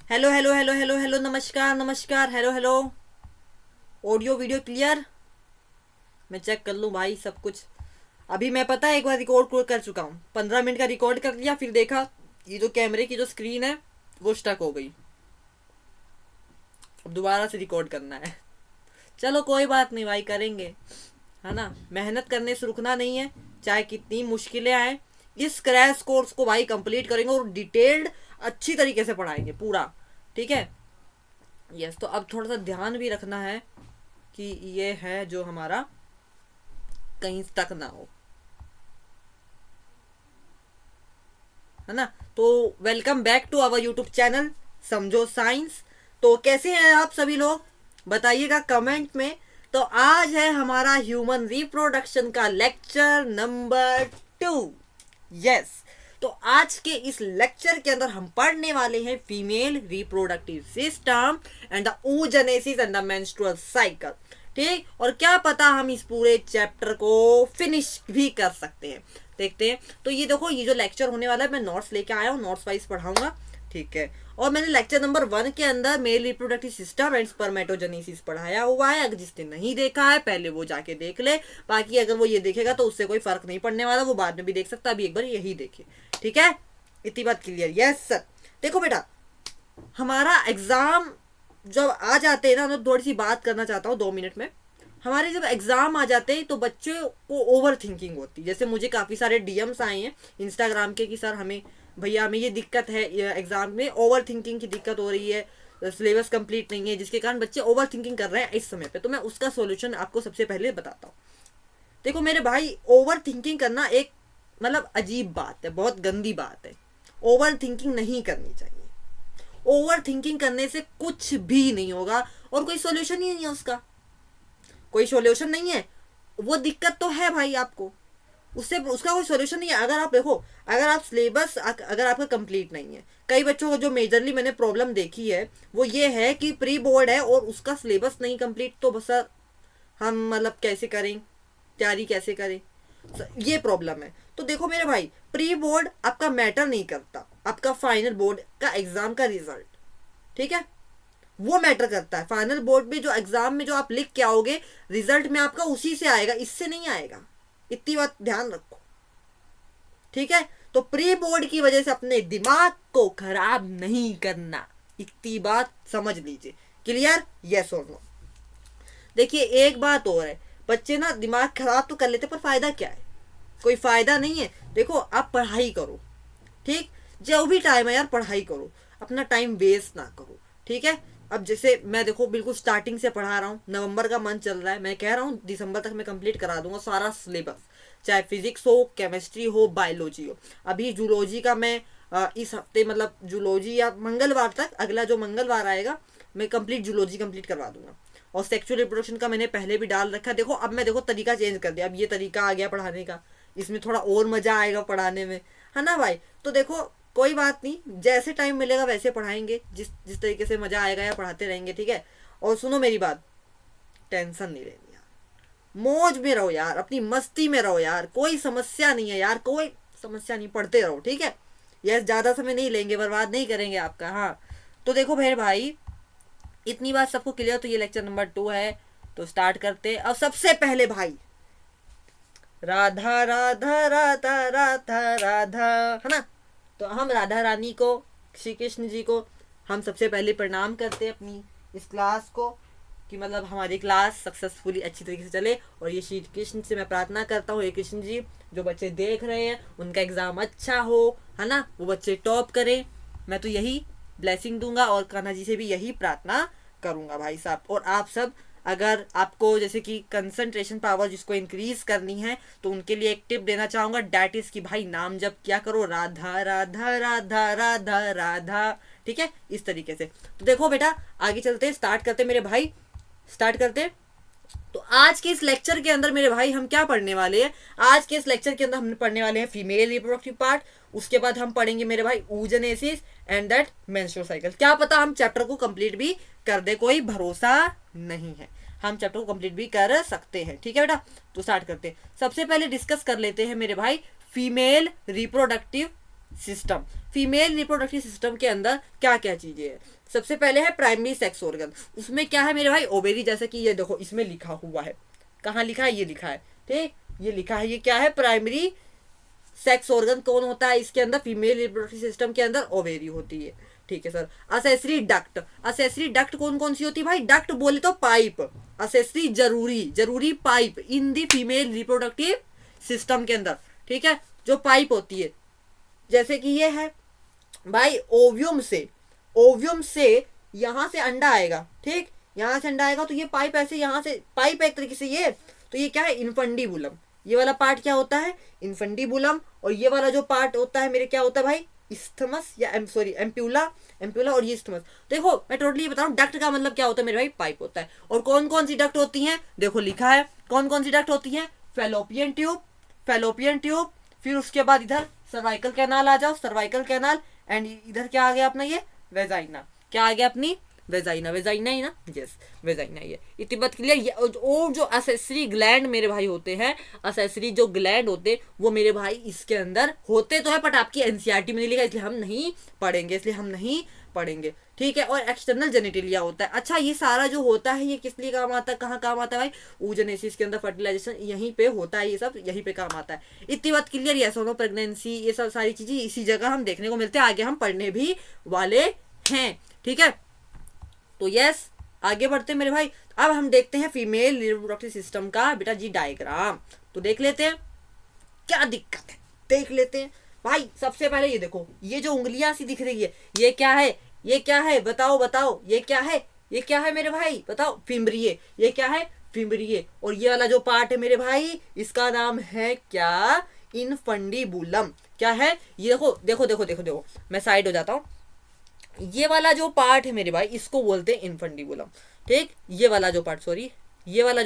Hello hello hello hello hello, नमस्कार नमस्कार, hello hello. Audio video clear? मैं check कर लूँ भाई सब कुछ। अभी मैं पता है एक बार रिकॉर्ड कर चुका हूँ, 15 मिनट का रिकॉर्ड कर लिया, फिर देखा ये जो कैमरे की जो स्क्रीन है वो स्टक हो गई। अब दोबारा से रिकॉर्ड करना है। चलो कोई बात नहीं भाई, करेंगे, है ना। मेहनत करने से रुकना नहीं है, चाहे कितनी मुश्किलें आए। इस क्रैश कोर्स को भाई कंप्लीट करेंगे और डिटेल्ड अच्छी तरीके से पढ़ाएंगे पूरा। ठीक है। यस, तो अब थोड़ा सा ध्यान भी रखना है कि ये है जो हमारा कहीं तक ना हो, है ना। तो welcome back to our YouTube channel Samjho science. तो कैसे हैं आप सभी लोग, बताइएगा कमेंट में। तो आज है हमारा ह्यूमन रिप्रोडक्शन का लेक्चर नंबर 2। यस। तो आज के इस लेक्चर के अंदर हम पढ़ने वाले हैं female reproductive system and the oogenesis and the menstrual cycle. ठीक, और क्या पता हम इस पूरे चैप्टर को फिनिश भी कर सकते हैं। देखते हैं। तो ये देखो, ये जो लेक्चर होने वाला है, मैं नोट्स लेके आया हूँ, नोट्स वाइज पढ़ाऊंगा। ठीक है। और मैंने लेक्चर नंबर 1 के अंदर male reproductive system and spermatogenesis पढ़ाया हुआ है। अगर जिसने नहीं देखा है पहले वो जाके देख ले। बाकी अगर वो ये देखेगा तो उससे कोई फर्क नहीं पड़ने वाला, वो बाद में भी देख सकता है, अभी एक बार यही देखे। ठीक है, इतनी बात क्लियर? Yes sir. देखो बेटा, हमारा एग्जाम जब आ जाते हैं ना, तो थोड़ी सी बात करना चाहता हूँ 2 मिनट में। हमारे जब एग्जाम आ जाते हैं तो बच्चों को ओवर थिंकिंग होती है। जैसे मुझे काफ़ी सारे डीएम्स आए हैं इंस्टाग्राम के कि सर हमें, भैया हमें ये दिक्कत है, एग्जाम में ओवर थिंकिंग की दिक्कत हो रही है, सिलेबस कंप्लीट नहीं है, जिसके कारण बच्चे ओवर थिंकिंग कर रहे हैं इस समय पे। तो मैं उसका सोल्यूशन आपको सबसे पहले बताता हूँ। देखो मेरे भाई, ओवर थिंकिंग करना एक मतलब अजीब बात है, बहुत गंदी बात है। ओवर थिंकिंग नहीं करनी चाहिए। ओवर थिंकिंग करने से कुछ भी नहीं होगा और कोई सोल्यूशन ही नहीं है उसका। कोई सोल्यूशन नहीं है। वो दिक्कत तो है भाई आपको, उससे उसका कोई सोल्यूशन नहीं है। अगर आप देखो, अगर आप सिलेबस अगर आपका कंप्लीट नहीं है, कई बच्चों को जो मेजरली मैंने प्रॉब्लम देखी है वो ये है कि प्री बोर्ड है और उसका सिलेबस नहीं कंप्लीट, तो बस सर हम मतलब कैसे करें, तैयारी कैसे करें, ये प्रॉब्लम है। तो देखो मेरे भाई, प्री बोर्ड आपका मैटर नहीं करता, आपका फाइनल बोर्ड का एग्जाम का रिजल्ट, ठीक है, वो मैटर करता है। फाइनल बोर्ड में जो एग्जाम में जो आप लिख के आओगे, रिजल्ट में आपका उसी से आएगा, इससे नहीं आएगा। इतनी बात ध्यान रखो। ठीक है। तो प्री बोर्ड की वजह से अपने दिमाग को खराब नहीं करना, इतनी बात समझ लीजिए। क्लियर? यस और नो? देखिए एक बात और है, बच्चे ना दिमाग खराब तो कर लेते पर फायदा क्या है? कोई फायदा नहीं है। देखो आप पढ़ाई करो, ठीक, जो भी टाइम है यार पढ़ाई करो, अपना टाइम वेस्ट ना करो। ठीक है। अब जैसे मैं देखो बिल्कुल स्टार्टिंग से पढ़ा रहा हूँ, नवंबर का मंथ चल रहा है, मैं कह रहा हूँ दिसंबर तक मैं कंप्लीट करा दूंगा सारा सिलेबस, चाहे फिजिक्स हो, केमिस्ट्री हो, बायोलॉजी हो। अभी जूलॉजी का मैं इस हफ्ते मतलब जूलॉजी या मंगलवार तक, अगला जो मंगलवार आएगा मैं कंप्लीट जूलॉजी कंप्लीट करवा दूंगा। और सेक्सुअल रिप्रोडक्शन का मैंने पहले भी डाल रखा है। देखो अब मैं देखो तरीका चेंज कर दिया, अब ये तरीका आ गया पढ़ाने का, इसमें थोड़ा और मजा आएगा पढ़ाने में, है ना भाई। तो देखो कोई बात नहीं, जैसे टाइम मिलेगा वैसे पढ़ाएंगे, जिस जिस तरीके से मजा आएगा या पढ़ाते रहेंगे। ठीक है। और सुनो मेरी बात, टेंशन नहीं लेनी यार, मौज में रहो यार, अपनी मस्ती में रहो यार, कोई समस्या नहीं है यार, कोई समस्या नहीं, पढ़ते रहो। ठीक है। यस, ज्यादा समय नहीं लेंगे, बर्बाद नहीं करेंगे आपका। हाँ, तो देखो भाई, इतनी बात सबको क्लियर? तो ये लेक्चर नंबर 2 है, तो स्टार्ट करते। अब सबसे पहले भाई, राधा राधा राधा राधा राधा, है ना। तो हम राधा रानी को, श्री कृष्ण जी को हम सबसे पहले प्रणाम करते हैं अपनी इस क्लास को, कि मतलब हमारी क्लास सक्सेसफुली अच्छी तरीके से चले। और ये श्री कृष्ण से मैं प्रार्थना करता हूँ, हे कृष्ण जी जो बच्चे देख रहे हैं उनका एग्जाम अच्छा हो, है ना, वो बच्चे टॉप करें, मैं तो यही ब्लेसिंग दूंगा और कान्हा जी से भी यही प्रार्थना करूंगा भाई साहब। और आप सब, अगर आपको जैसे कि कंसंट्रेशन पावर जिसको इंक्रीज करनी है, तो उनके लिए एक टिप देना चाहूंगा, डैट इज कि भाई नाम जब क्या करो, राधा राधा राधा राधा राधा। ठीक है, इस तरीके से। तो देखो बेटा आगे चलते, स्टार्ट करते मेरे भाई, स्टार्ट करते। तो आज के इस लेक्चर के अंदर मेरे भाई हम क्या पढ़ने वाले हैं? आज के इस लेक्चर के अंदर हम पढ़ने वाले हैं फीमेल रिप्रोडक्टिव पार्ट, उसके बाद हम पढ़ेंगे मेरे भाई oogenesis and that menstrual cycle. क्या पता हम चैप्टर को कंप्लीट भी कर दे, कोई भरोसा नहीं है, हम चैप्टर को कंप्लीट भी कर सकते हैं। ठीक है बेटा, तो स्टार्ट करते हैं। सबसे पहले डिस्कस कर लेते हैं मेरे भाई female reproductive system. Female reproductive system के अंदर क्या क्या चीजें हैं? सबसे पहले है प्राइमरी सेक्स ऑर्गन। उसमें क्या है मेरे भाई? ओवेरी। जैसे कि ये देखो इसमें लिखा हुआ है, कहाँ लिखा है? ये लिखा है, ठीक, ये लिखा है। ये क्या है? प्राइमरी सेक्स ऑर्गन कौन होता है इसके अंदर? फीमेल रिप्रोडक्टिव सिस्टम के अंदर ओवेरी होती है, ठीक है sir. Accessory duct. Accessory duct कौन कौन सी होती है भाई? डक्ट बोले तो पाइप, असेसरी जरूरी पाइप इन दी फीमेल रिप्रोडक्टिव सिस्टम के अंदर, ठीक है, जो पाइप होती है। जैसे कि ये है भाई, ओव्यूम से यहां से अंडा आएगा, ठीक, यहां से अंडा आएगा तो ये पाइप ऐसे यहां से पाइप है एक तरीके से ये। तो ये क्या है? इन्फंडिबुलम। ये वाला पार्ट क्या होता है? इन्फंडिबुलम। और ये वाला जो पार्ट होता है मेरे क्या होता है भाई? इस्थमस या एम्प्यूला। और ये इस्थमस। देखो मैं टोटली बता रहा हूँ, डक्ट का मतलब क्या होता है मेरे भाई? पाइप होता है। और कौन कौन सी डक्ट होती हैं? देखो लिखा है कौन कौन सी डक्ट होती हैं। फेलोपियन ट्यूब, फिर उसके बाद इधर सर्वाइकल कैनाल आ जाओ, सर्वाइकल कैनाल। एंड इधर क्या आ गया अपना? ये वेजाइना। क्या आ गया अपनी? वेजाइना ही ना? यस, वेजाइना ही है। इतनी बात क्लियर। ये और जो असेसरी ग्लैंड मेरे भाई होते हैं, असेसरी जो ग्लैंड होते हैं वो मेरे भाई इसके अंदर होते तो है, बट आपकी एनसीईआरटी में नहीं लिखा, इसलिए हम नहीं पढ़ेंगे, ठीक है। और एक्सटर्नल जेनिटेलिया होता है। अच्छा, ये सारा जो होता है ये किस लिए काम आता है? कहाँ काम आता है भाई? oogenesis के अंदर फर्टिलाइजेशन यहीं पे होता है, ये सब यहीं पे काम आता है। इतनी बात क्लियर। ये सोनो प्रेगनेंसी, ये सब सारी चीजें इसी जगह हम देखने को मिलते हैं, आगे हम पढ़ने भी वाले हैं, ठीक है। तो यस, आगे बढ़ते हैं मेरे भाई। अब हम देखते हैं फीमेल रिप्रोडक्टिव सिस्टम का बेटा जी डायग्राम। तो देख लेते हैं क्या दिक्कत है, देख लेते हैं भाई। सबसे पहले ये देखो, ये जो उंगलियां सी दिख रही है, ये क्या है? बताओ ये क्या है मेरे भाई? बताओ। फिम्ब्रिये। ये क्या है? फिम्ब्रिये। और ये वाला जो पार्ट है मेरे भाई, इसका नाम है क्या? इनफंडिबुलम। क्या है? ये देखो, मैं साइड हो जाता हूँ। ये वाला जो पार्ट है मेरे भाई, इसको बोलते हैं इनफंडिबुलम, ठीक। ये वाला जो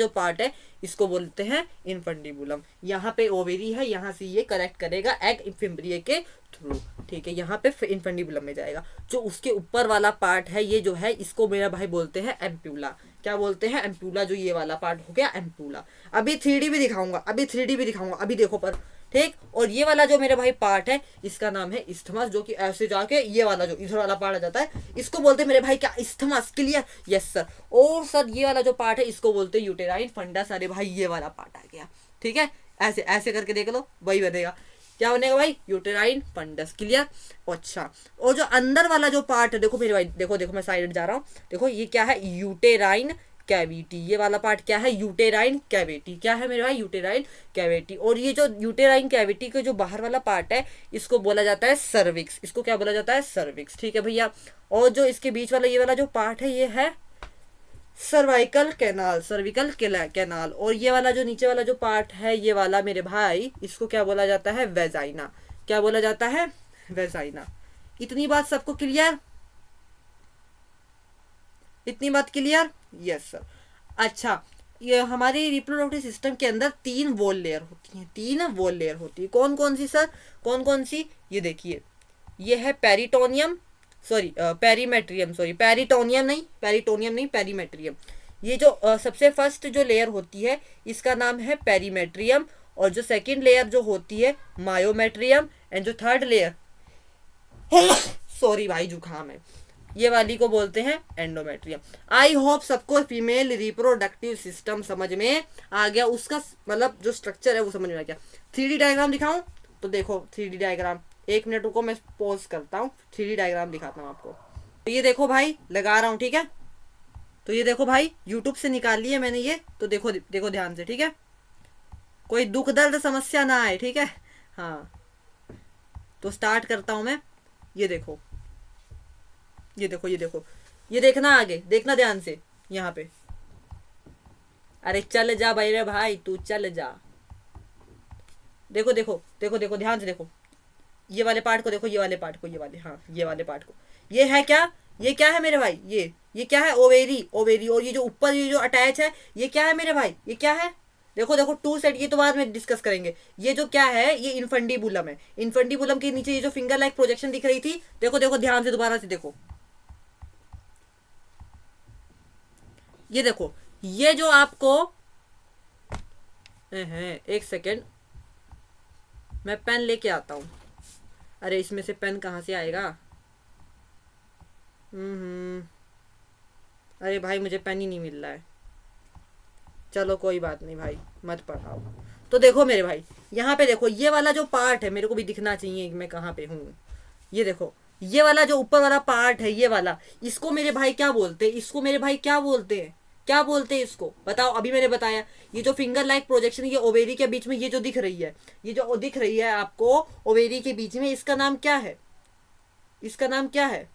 पार्ट है इसको बोलते हैं इनफंडिबुलम। यहाँ पे ओवेरी है, यहाँ से ये कलेक्ट करेगा एग फिम्ब्रिये के थ्रू, ठीक है, यहाँ पे इनफंडिबुलम में जाएगा। जो उसके ऊपर वाला पार्ट है, ये जो है इसको मेरा भाई बोलते हैं एम्प्यूला। क्या बोलते हैं? एम्प्यूला। जो ये वाला पार्ट हो गया एम्प्यूला। अभी 3D भी दिखाऊंगा, अभी देखो पर, ठीक। और ये वाला जो मेरे भाई पार्ट है, इसका नाम है इस्थमस, जो कि ऐसे जाके ये वाला जो इधर वाला पार्ट आ जाता है, इसको बोलते हैं मेरे भाई क्या? इस्थमस। क्लियर? Yes sir. और सर ये वाला जो पार्ट है इसको बोलते हैं यूटेराइन फंडस। अरे भाई ये वाला पार्ट आ गया, ठीक है। ऐसे ऐसे करके देख लो, वही बनेगा। क्या बनेगा भाई? Uterine fundus. क्लियर? अच्छा, और जो अंदर वाला जो पार्ट है, देखो मेरे भाई, देखो मैं साइड जा रहा हूँ, देखो ये क्या है? Uterine cavity. ये वाला पार्ट क्या है? Uterine cavity. क्या है मेरे भाई? Uterine cavity. और ये जो यूटेराइन कैविटी के जो बाहर वाला पार्ट है, इसको बोला जाता है सर्विक्स। इसको क्या बोला जाता है? सर्विक्स, ठीक है भैया। और जो इसके बीच वाला ये वाला जो पार्ट है, ये है सर्विकल कैनाल। और ये वाला जो नीचे वाला जो पार्ट है, ये वाला मेरे भाई, इसको क्या बोला जाता है? वेजाइना। क्या बोला जाता है? वेजाइना। इतनी बात सबको क्लियर? Yes sir. अच्छा, ये हमारे रिप्रोडक्टिव सिस्टम के अंदर 3 वॉल लेयर होती है। कौन कौन सी सर? कौन कौन सी? ये देखिए, ये है पेरिटोनियम, पेरीमेट्रियम, पेरीमेट्रियम। ये जो सबसे फर्स्ट जो लेयर होती है, इसका नाम है पेरीमेट्रियम। और जो सेकंड लेयर जो होती है, मायोमेट्रियम। एंड जो थर्ड लेयर सॉरी भाई जुकाम है, ये वाली को बोलते हैं एंडोमेट्रियम। आई होप सबको फीमेल रिप्रोडक्टिव सिस्टम समझ में आ गया, उसका मतलब जो स्ट्रक्चर है वो समझ में आ गया। 3D डायग्राम दिखाऊं? तो देखो 3D डायग्राम, 1 मिनट रुको, मैं पॉज करता हूँ, 3D डायग्राम दिखाता हूँ आपको। तो ये देखो भाई, लगा रहा हूँ, ठीक है। तो ये देखो भाई, यूट्यूब से निकाल लिया मैंने ये, तो देखो ध्यान से, ठीक है। कोई दुख दर्द समस्या ना आए, ठीक है। हाँ, तो स्टार्ट करता हूँ मैं। ये देखो, ये देखना, आगे देखना ध्यान से, यहाँ पे। अरे चल जा भाई, रे भाई तू चल जा। देखो ध्यान से देखो, ये वाले पार्ट को देखो, ये वाले पार्ट को, ये वाले पार्ट को। ये है क्या? ये क्या है मेरे भाई? ये क्या है? ओवेरी। और ये जो ऊपर ये जो अटैच है, ये क्या है मेरे भाई? ये क्या है? देखो 2 सेट, ये तो बाद में डिस्कस करेंगे। ये जो क्या है, ये इनफंडिबुलम है। इनफंडिबुलम के नीचे ये जो फिंगर लाइक प्रोजेक्शन दिख रही थी, देखो ध्यान से, दोबारा से देखो। ये देखो, ये जो आपको, एक सेकेंड, मैं पेन लेके आता हूं। अरे इसमें से पेन कहाँ से आएगा? हम्म। अरे भाई मुझे पेन ही नहीं मिल रहा है। चलो कोई बात नहीं भाई, मत पढ़ाओ। तो देखो मेरे भाई, यहाँ पे देखो ये वाला जो पार्ट है, मेरे को भी दिखना चाहिए कि मैं कहाँ पे हूँ। ये देखो, ये वाला जो ऊपर वाला पार्ट है, ये वाला, इसको मेरे भाई क्या बोलते हैं? इसको मेरे भाई क्या बोलते हैं? क्या बोलते हैं इसको बताओ? अभी मैंने बताया, ये जो फिंगर लाइक प्रोजेक्शन, ये ओवेरी के बीच में ये जो दिख रही है, ये जो दिख रही है आपको ओवेरी के बीच में, इसका नाम क्या है? इसका नाम क्या है?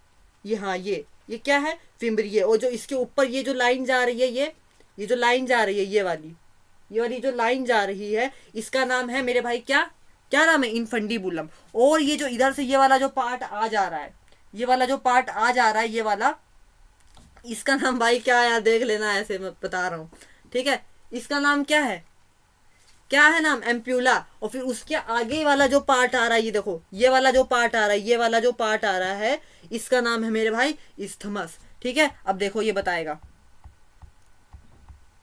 ये, हाँ, ये क्या है? फिम्बरी है। और जो इसके ऊपर ये जो लाइन जा रही है, ये जो लाइन जा रही है, ये वाली जो लाइन जा रही है, इसका नाम है मेरे भाई क्या? क्या नाम है? इनफंडीबुलम। और ये जो इधर से ये वाला जो पार्ट आ जा रहा है, ये वाला जो पार्ट आ जा रहा है, ये वाला, इसका नाम भाई क्या है यार? देख लेना, ऐसे मैं बता रहा हूँ, ठीक है? इसका नाम क्या है? क्या है नाम? एम्प्यूला। और फिर उसके आगे वाला जो पार्ट आ रहा है, ये देखो, ये वाला जो पार्ट आ रहा है, ये वाला जो पार्ट आ रहा है, इसका नाम है मेरे भाई इस्थमस। ठीक है, अब देखो ये बताएगा।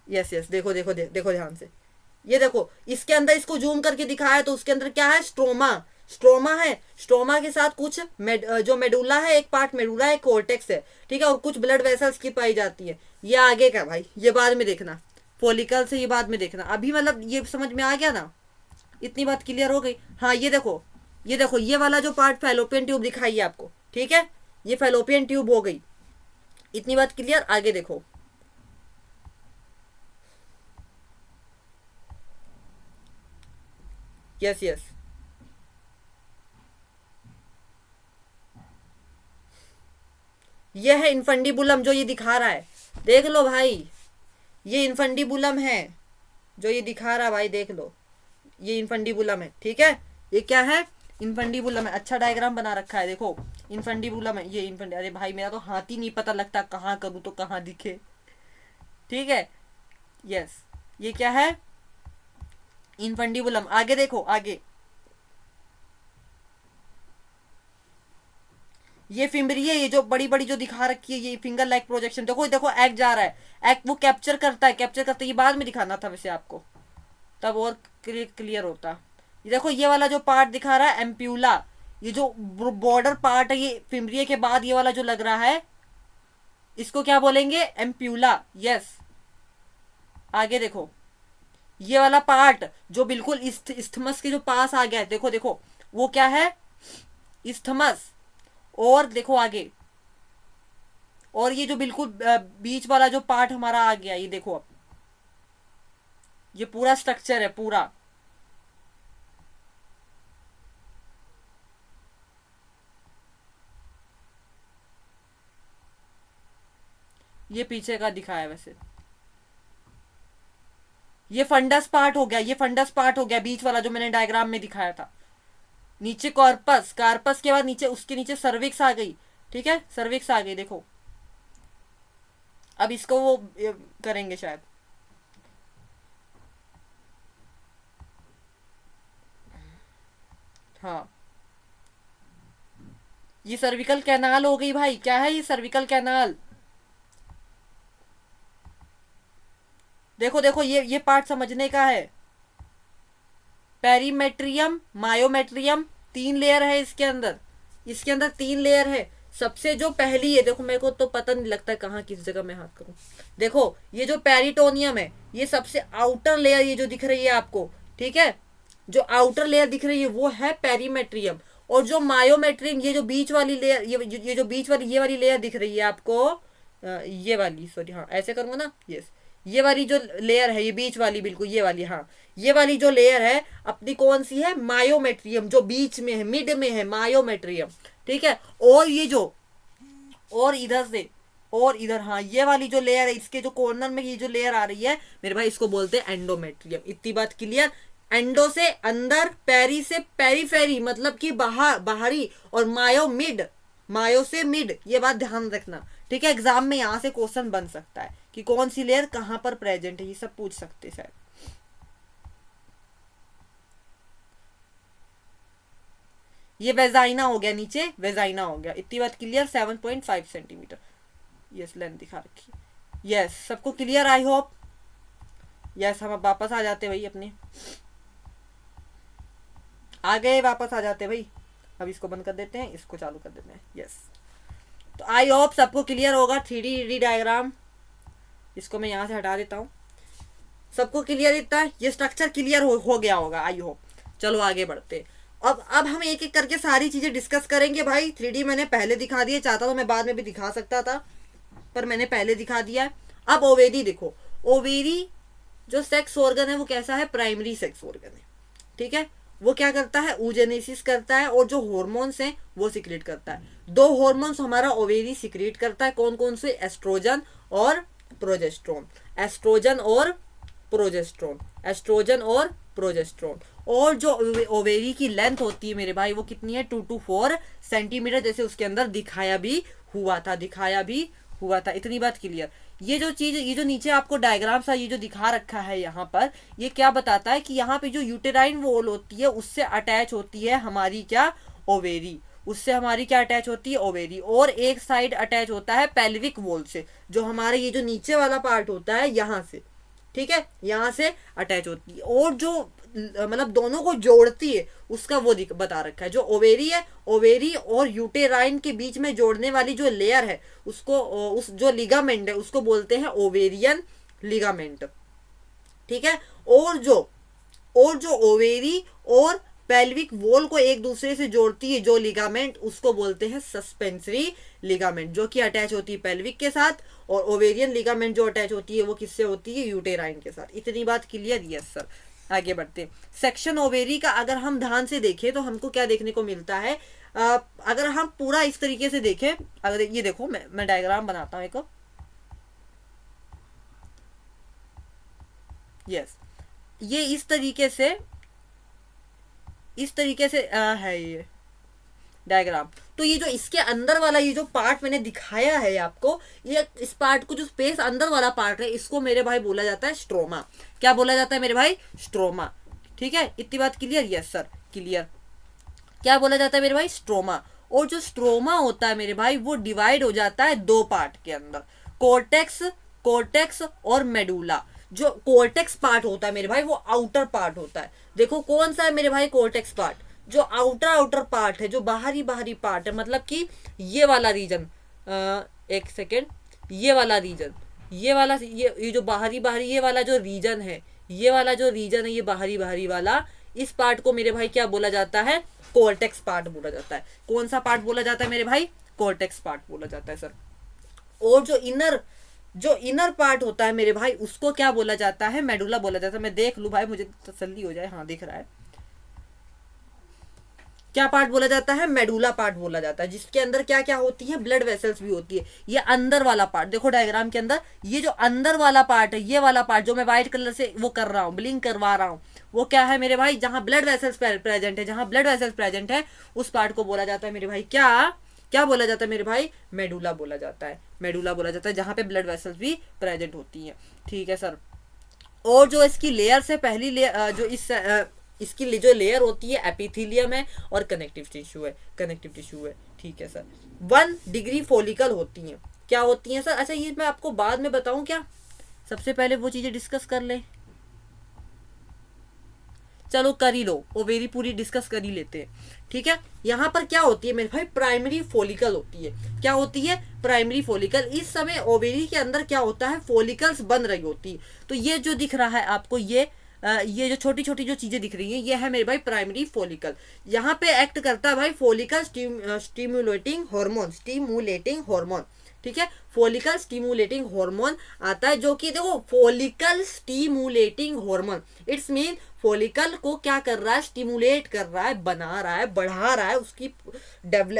यस यस, देखो देखो देखो ध्यान से, ये देखो, इसके अंदर इसको जूम करके दिखाया तो उसके अंदर क्या है? स्ट्रोमा। स्ट्रोमा है। स्ट्रोमा के साथ कुछ जो मेडुला है, एक पार्ट मेडुला है, कोर्टेक्स है, ठीक है, और कुछ ब्लड वेसल्स की पाई जाती है। ये आगे का भाई, ये बाद में देखना, फॉलिकल से ये बाद में देखना। अभी मतलब ये समझ में आ गया ना? इतनी बात क्लियर हो गई? हाँ, ये देखो, ये देखो, ये वाला जो पार्ट फैलोपियन ट्यूब दिखाई है आपको, ठीक है, ये फैलोपियन ट्यूब हो गई। इतनी बात क्लियर? आगे देखो, यस यस, ये है इनफंडीबुलम जो ये दिखा रहा है, देख लो भाई, ये इनफंडीबुलम है जो ये दिखा रहा है भाई, देख लो, ये इनफंडीबुलम है, ठीक है। ये क्या है? इनफंडीबुलम है। अच्छा डायग्राम बना रखा है, देखो, इनफंडीबुलम है ये। इनफंडी, अरे भाई मेरा तो हाथ ही नहीं पता लगता कहाँ करूँ तो कहाँ दिखे, ठीक है। यस, ये क्या है? इनफंडीबुलम। आगे देखो, आगे ये फिम्बरी है, ये जो बड़ी बड़ी जो दिखा रखी है, ये फिंगर लाइक प्रोजेक्शन, देखो देखो, एग जा रहा है, एग वो कैप्चर करता है, कैप्चर करता है। ये बाद में दिखाना था वैसे आपको, तब और क्लियर होता। ये देखो, ये वाला जो पार्ट दिखा रहा है एम्प्यूला, ये जो बॉर्डर पार्ट है, ये फिम्बरिया के बाद ये वाला जो लग रहा है, इसको क्या बोलेंगे? एम्प्यूला। यस, आगे देखो, ये वाला पार्ट जो बिल्कुल इस्थमस के जो पास आ गया है, देखो देखो, वो क्या है? इस्थमस। और देखो आगे, और ये जो बिल्कुल बीच वाला जो पार्ट हमारा आ गया, ये देखो, अब ये पूरा स्ट्रक्चर है पूरा। ये पीछे का दिखा है वैसे, ये फंडस पार्ट हो गया, ये फंडस पार्ट हो गया बीच वाला जो मैंने डायग्राम में दिखाया था। नीचे कॉर्पस, कार्पस के बाद नीचे, उसके नीचे सर्विक्स आ गई, ठीक है, सर्विक्स आ गई, देखो। अब इसको वो करेंगे शायद, हाँ, ये सर्विकल कैनाल हो गई भाई। क्या है ये? Cervical canal. देखो देखो, ये पार्ट समझने का है। पेरीमेट्रियम, मायोमेट्रियम, 3 लेयर है इसके अंदर, इसके अंदर 3 लेयर है। सबसे जो पहली है, देखो मेरे को तो पता नहीं लगता कहाँ किस जगह मैं हाथ करूं। देखो, ये जो पेरिटोनियम है, ये सबसे आउटर लेयर, ये जो दिख रही है आपको, ठीक है, जो आउटर लेयर दिख रही है वो है पेरीमेट्रियम। और जो मायोमेट्रियम, ये जो बीच वाली लेयर, ये जो बीच वाली, ये वाली लेयर दिख रही है आपको, ये वाली, सॉरी, हाँ ऐसे करूंगा ना, यस, ये वाली जो लेयर है, ये बीच वाली, बिल्कुल ये वाली, हाँ, ये वाली जो लेयर है अपनी कौन सी है? मायोमेट्रियम, जो बीच में है, मिड में है, मायोमेट्रियम, ठीक है। और ये जो, और इधर से, और इधर, हाँ, ये वाली जो लेयर है, इसके जो कॉर्नर में ये जो लेयर आ रही है मेरे भाई, इसको बोलते हैं एंडोमेट्रियम। इतनी बात क्लियर? एंडो से अंदर, पेरी से पेरीफेरी, मतलब कि बाहर, बाहरी, और मायो मिड, मायो से मिड, ये बात ध्यान रखना, ठीक है। एग्जाम में यहाँ से क्वेश्चन बन सकता है कि कौन सी लेयर कहाँ पर प्रेजेंट है, ये सब पूछ सकते हैं शायद। ये वेजाइना हो गया, नीचे वेजाइना हो गया। इतनी बात क्लियर? 7.5 सेंटीमीटर यस लेंथ दिखा रखी। यस, सबको क्लियर? I hope. यस, हम अब वापस आ जाते भाई अपने, आ गए, वापस आ जाते भाई अब इसको बंद कर देते हैं, इसको चालू कर देते हैं। यस, तो आई होप सबको क्लियर होगा 3D डायग्राम। इसको मैं यहाँ से हटा देता हूँ। सबको क्लियर इतना है, ये स्ट्रक्चर क्लियर हो गया होगा आई होप। चलो आगे बढ़ते। अब हम एक एक करके सारी चीजें डिस्कस करेंगे भाई। 3D मैंने पहले दिखा दिया, चाहता तो मैं बाद में भी दिखा सकता था, पर मैंने पहले दिखा दिया है। अब ओवेरी देखो, ओवेरी जो सेक्स ऑर्गन है वो कैसा है, प्राइमरी सेक्स ऑर्गन है, ठीक है। वो क्या करता है, oogenesis करता है, और जो हॉर्मोन्स हैं वो सिक्रेट करता है। दो हॉर्मोन्स हमारा ओवेरी सिक्रेट करता है, कौन कौन से, एस्ट्रोजन और प्रोजेस्ट्रॉन। एस्ट्रोजन और प्रोजेस्ट्रॉन, एस्ट्रोजन और प्रोजेस्ट्रॉन। और जो ओवेरी की लेंथ होती है मेरे भाई वो कितनी है, 2 to 4 सेंटीमीटर, जैसे उसके अंदर दिखाया भी हुआ था। इतनी बात क्लियर। ये जो चीज, ये जो नीचे आपको डायग्राम सा ये जो दिखा रखा है यहाँ पर, ये क्या बताता है कि यहाँ पे जो यूटेराइन वॉल होती है उससे अटैच होती है हमारी क्या, ओवेरी। उससे हमारी क्या अटैच होती है, ओवेरी। और एक साइड अटैच होता है पेल्विक वॉल से, जो हमारे ये जो नीचे वाला पार्ट होता है यहाँ से, ठीक है, यहाँ से अटैच होती है। और जो मतलब दोनों को जोड़ती है उसका वो बता रखा है। जो ओवेरी है, ओवेरी और यूटेराइन के बीच में जोड़ने वाली जो लेयर है उसको, उस जो लिगामेंट है उसको बोलते हैं ओवेरियन लिगामेंट, ठीक है। और जो ओवेरी और पेल्विक वॉल को एक दूसरे से जोड़ती है जो लिगामेंट, उसको बोलते हैं सस्पेंसरी लिगामेंट, जो कि अटैच होती है पेल्विक के साथ। और ओवेरियन लिगामेंट जो अटैच होती है वो किससे होती है, यूटेराइन के साथ। इतनी बात क्लियर, यस सर। आगे बढ़ते। सेक्शन ओवेरी का अगर हम ध्यान से देखें तो हमको क्या देखने को मिलता है, अगर हम पूरा इस तरीके से देखें, अगर ये देखो मैं डायग्राम बनाता हूं एक, यस, ये इस तरीके से है ये डायग्राम। तो ये जो इसके अंदर वाला ये जो पार्ट मैंने दिखाया है आपको, ये इस पार्ट को, जो स्पेस अंदर वाला पार्ट है, इसको मेरे भाई बोला जाता है स्ट्रोमा। क्या बोला जाता है मेरे भाई, स्ट्रोमा, ठीक है। इतनी बात क्लियर, यस सर क्लियर। क्या बोला जाता है मेरे भाई, स्ट्रोमा। और जो स्ट्रोमा होता है मेरे भाई वो डिवाइड हो जाता है दो पार्ट के अंदर, कोर्टेक्स और मेडुला। जो कोर्टेक्स पार्ट होता है मेरे भाई वो आउटर पार्ट होता है। देखो कौन सा है मेरे भाई, कोर्टेक्स पार्ट, जो आउटर पार्ट है, जो बाहरी पार्ट है, मतलब कि ये वाला रीजन, एक सेकेंड, ये वाला रीजन, ये जो बाहरी ये वाला जो रीजन है, ये बाहरी वाला, इस पार्ट को मेरे भाई क्या बोला जाता है, कोर्टेक्स पार्ट बोला जाता है। कौन सा पार्ट बोला जाता है मेरे भाई, कोर्टेक्स पार्ट बोला जाता है सर। और जो इनर पार्ट होता है मेरे भाई उसको क्या बोला जाता है, मेडुला बोला जाता है। मैं देख लूं भाई, मुझे तसल्ली हो जाए, हाँ दिख रहा है। क्या पार्ट बोला जाता है, मेडुला पार्ट बोला जाता है, जिसके अंदर क्या क्या होती है, ब्लड वेसल्स भी होती है। ये अंदर वाला पार्ट देखो डायग्राम के अंदर, ये जो अंदर वाला पार्ट है, ये वाला पार्ट जो मैं व्हाइट कलर से वो कर रहा हूँ, ब्लिंक करवा रहा हूँ, वो क्या है मेरे भाई, जहां ब्लड वेसल्स प्रेजेंट है, उस पार्ट को बोला जाता है मेरे भाई क्या बोला जाता है मेरे भाई, मेडुला बोला जाता है, जहां पे ब्लड वेसल्स भी प्रेजेंट होती है, ठीक है सर। और जो इसकी लेयर से पहली लेयर, जो इसकी जो लेयर होती है एपिथेलियम है और कनेक्टिव टिश्यू है, ठीक है सर। 1 डिग्री फॉलिकल होती हैं। क्या होती हैं सर, अच्छा ये मैं आपको बाद में बताऊं क्या, सबसे पहले वो चीजें डिस्कस कर ले, चलो कर ही लो, ओवेरी पूरी डिस्कस कर ही लेते हैं, ठीक है। यहाँ पर क्या होती है मेरे भाई, प्राइमरी फॉलिकल होती है। क्या होती है, प्राइमरी फॉलिकल। इस समय ओवेरी के अंदर क्या होता है, फॉलिकल्स बन रही होती है। तो ये जो दिख रहा है आपको, ये जो छोटी छोटी जो चीजें दिख रही हैं, ये है मेरे भाई प्राइमरी फॉलिकल। यहाँ पे एक्ट करता है भाई फॉलिकल स्टिमुलेटिंग हार्मोन, ठीक है। फॉलिकल स्टिमुलेटिंग हार्मोन आता है, जो कि देखो follicle stimulating hormone, it's mean follicle को क्या कर रहा है, स्टिमुलेट कर रहा है, बना रहा है, बढ़ा रहा है, उसकी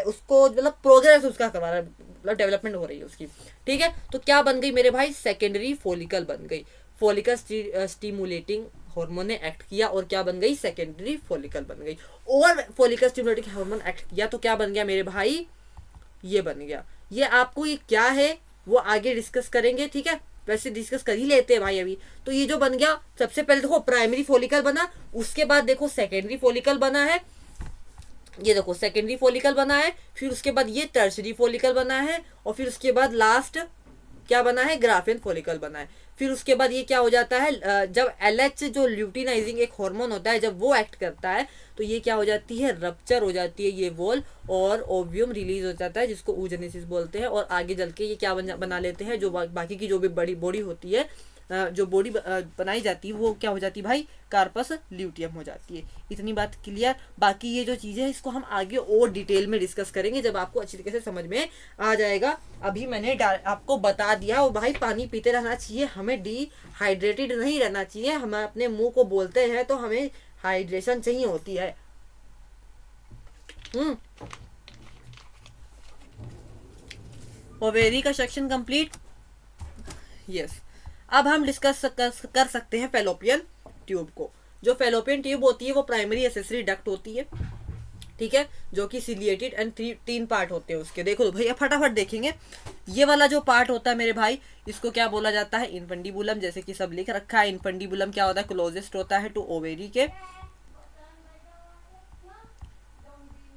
उसको मतलब प्रोग्रेस उसका करवा रहा है, मतलब डेवलपमेंट हो रही है उसकी, ठीक है। तो क्या बन गई मेरे भाई, सेकेंडरी फॉलिकल बन गई। फॉलिकल स्टिमुलेटिंग हार्मोन ने एक्ट किया और क्या बन गई, सेकेंडरी फॉलिकल बन गई। और फॉलिकल स्टिमुलेटिंग हार्मोन एक्ट किया तो क्या बन गया मेरे भाई, ये बन गया। ये आपको ये क्या है वो आगे डिस्कस करेंगे, ठीक है। वैसे डिस्कस कर ही लेते हैं भाई अभी। तो ये जो बन गया, सबसे पहले देखो प्राइमरी फॉलिकल बना, उसके बाद देखो सेकेंडरी फॉलिकल बना है, ये देखो सेकेंडरी फॉलिकल बना है, फिर उसके बाद ये टर्शरी फॉलिकल बना है, और फिर उसके बाद लास्ट क्या बना है, ग्राफेन फॉलिकल बना है। फिर उसके बाद ये क्या हो जाता है, जब LH जो ल्यूटिनाइजिंग एक हार्मोन होता है, जब वो एक्ट करता है तो ये क्या हो जाती है, रप्चर हो जाती है ये वॉल, और ओव्यूम रिलीज हो जाता है जिसको oogenesis बोलते हैं। और आगे चल के ये क्या बना लेते हैं, जो बाकी की जो भी बड़ी बॉडी होती है, जो बॉडी बनाई जाती है वो क्या हो जाती है भाई, कार्पस ल्यूटियम हो जाती है। इतनी बात क्लियर। बाकी ये जो चीज़ें हैं इसको हम आगे और डिटेल में डिस्कस करेंगे जब आपको अच्छी तरीके से समझ में आ जाएगा। अभी मैंने आपको बता दिया। और भाई पानी पीते रहना चाहिए, हमें डिहाइड्रेटेड नहीं रहना चाहिए। हम अपने मुंह को बोलते हैं तो हमें हाइड्रेशन चाहिए होती है। ओवेरी का सेक्शन कंप्लीट। यस, अब हम डिस्कस कर सकते हैं फेलोपियन ट्यूब को। जो फेलोपियन ट्यूब होती है वो प्राइमरी एसेसरी डक्ट होती है, ठीक है, जो कि सिलिएटेड एंड 3 पार्ट होते हैं उसके। देखो भैया फटाफट देखेंगे। ये वाला जो पार्ट होता है मेरे भाई, इसको क्या बोला जाता है, इनफंडिबुलम, जैसे कि सब लिख रखा है। इनफंडिबुलम क्या होता है, क्लोजेस्ट होता है टू ओवेरी के,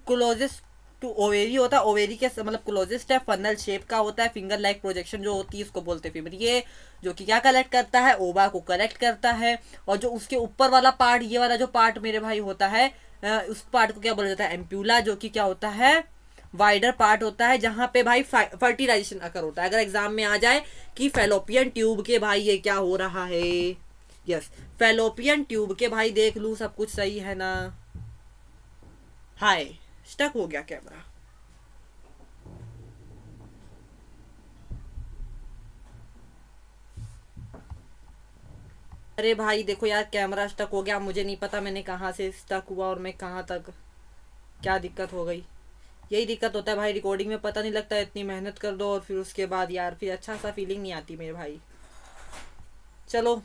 क्लोजेस्ट टू ओवेरी होता है, ओवेरी के मतलब क्लोजेस्ट है, फनल शेप का होता है, फिंगर लाइक प्रोजेक्शन जो होती है उसको बोलते हैं फिमरिये, जो कि क्या कलेक्ट करता है, ओवा को कलेक्ट करता है। और जो उसके ऊपर वाला पार्ट, ये वाला जो पार्ट मेरे भाई होता है, उस पार्ट को क्या बोला जाता है, एम्प्यूला, जो कि क्या होता है, वाइडर पार्ट होता है, जहां पे भाई फर्टिलाइजेशन अकर होता है। अगर एग्जाम में आ जाए कि फेलोपियन ट्यूब के भाई ये क्या हो रहा है, यस, फेलोपियन ट्यूब के भाई देख लूं सब कुछ सही है ना। हाय, स्टक हो गया कैमरा। अरे भाई देखो यार, कैमरा स्टक हो गया। मुझे नहीं पता मैंने कहाँ से स्टक हुआ और मैं कहाँ तक, क्या दिक्कत हो गई। यही दिक्कत होता है भाई, रिकॉर्डिंग में पता नहीं लगता। इतनी मेहनत कर दो और फिर उसके बाद यार फिर अच्छा सा फीलिंग नहीं आती मेरे भाई। चलो,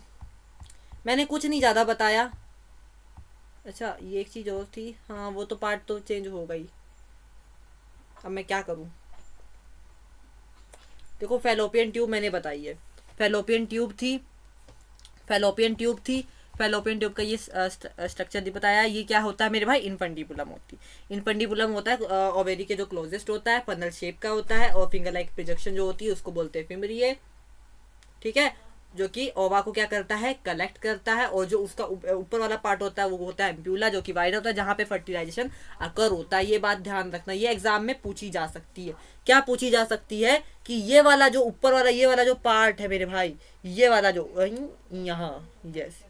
मैंने कुछ नहीं ज़्यादा बताया। अच्छा, ये एक चीज़ और थी, हाँ वो तो पार्ट तो चेंज हो गई। अब मैं क्या करूँ। देखो फेलोपियन ट्यूब मैंने बताई है, फेलोपियन ट्यूब थी, फेलोपियन ट्यूब थी। फेलोपियन ट्यूब का ये स्ट्रक्चर बताया। ये क्या होता है मेरे भाई, इनफंडिबुलम होती है। इनफंडिबुलम होता है ओवेरी के जो क्लोजेस्ट होता है, फनल शेप का होता है, और फिंगर लाइक प्रोजेक्शन जो होती है उसको बोलते हैं फिमरिये, ठीक है, जो कि ओवा को क्या करता है, कलेक्ट करता है। और जो उसका ऊपर वाला पार्ट होता है वो होता है एम्प्यूला, जो कि वाइड होता है, जहाँ पे फर्टिलाइजेशन अकर होता है। ये बात ध्यान रखना, ये एग्जाम में पूछी जा सकती है। क्या पूछी जा सकती है कि ये वाला जो ऊपर वाला, ये वाला जो पार्ट है मेरे भाई, ये वाला जो यहाँ, यस,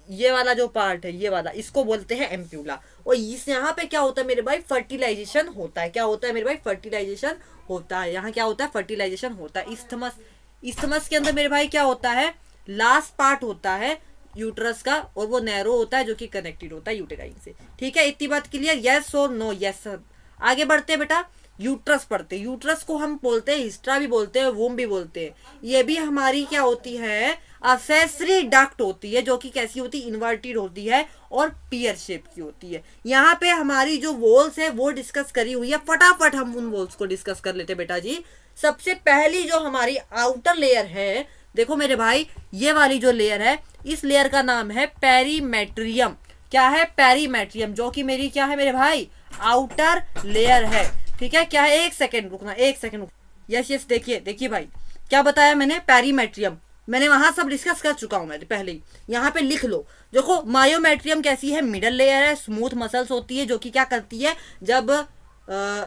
ये वाला जो पार्ट है, ये वाला, इसको बोलते हैं एम्प्यूला। और इस यहाँ पे क्या होता है मेरे भाई, फर्टिलाइजेशन होता है। क्या होता है मेरे भाई, फर्टिलाइजेशन होता है। यहाँ क्या होता है, फर्टिलाइजेशन होता है। इस्थमस, इस्थमस के अंदर मेरे भाई क्या होता है, लास्ट पार्ट होता है यूट्रस का, और वो नैरो होता है, जो कि कनेक्टेड होता है यूटेराइन से। ठीक है, इतनी बात क्लियर, यस और नो, यस सर। आगे बढ़ते हैं बेटा, यूट्रस पढ़ते हैं। यूट्रस को हम बोलते हैं हिस्ट्रा भी बोलते हैं, वूम भी बोलते हैं। ये भी हमारी क्या होती है, असेसरी डक्ट होती है, जो कि कैसी होती है, इन्वर्टेड होती है और पियर शेप की होती है। यहाँ पे हमारी जो वॉल्स है वो डिस्कस करी हुई है, फटाफट हम उन वॉल्स को डिस्कस कर लेते बेटा जी। सबसे पहली जो हमारी आउटर लेयर है, देखो मेरे भाई, ये वाली जो लेयर है, इस लेयर का नाम है पेरीमेट्रियम। क्या है, पेरीमेट्रियम, जो कि मेरी क्या है मेरे भाई, आउटर लेयर है। ठीक है, क्या है, एक सेकेंड रुकना, एक सेकेंड। यस यस, देखिए देखिए भाई, क्या बताया मैंने, पेरीमेट्रियम। मैंने वहां सब डिस्कस कर चुका हूं मैं पहले ही, यहाँ पे लिख लो। देखो मायोमेट्रियम कैसी है, मिडल लेयर है, स्मूथ मसल्स होती है, जो कि क्या करती है,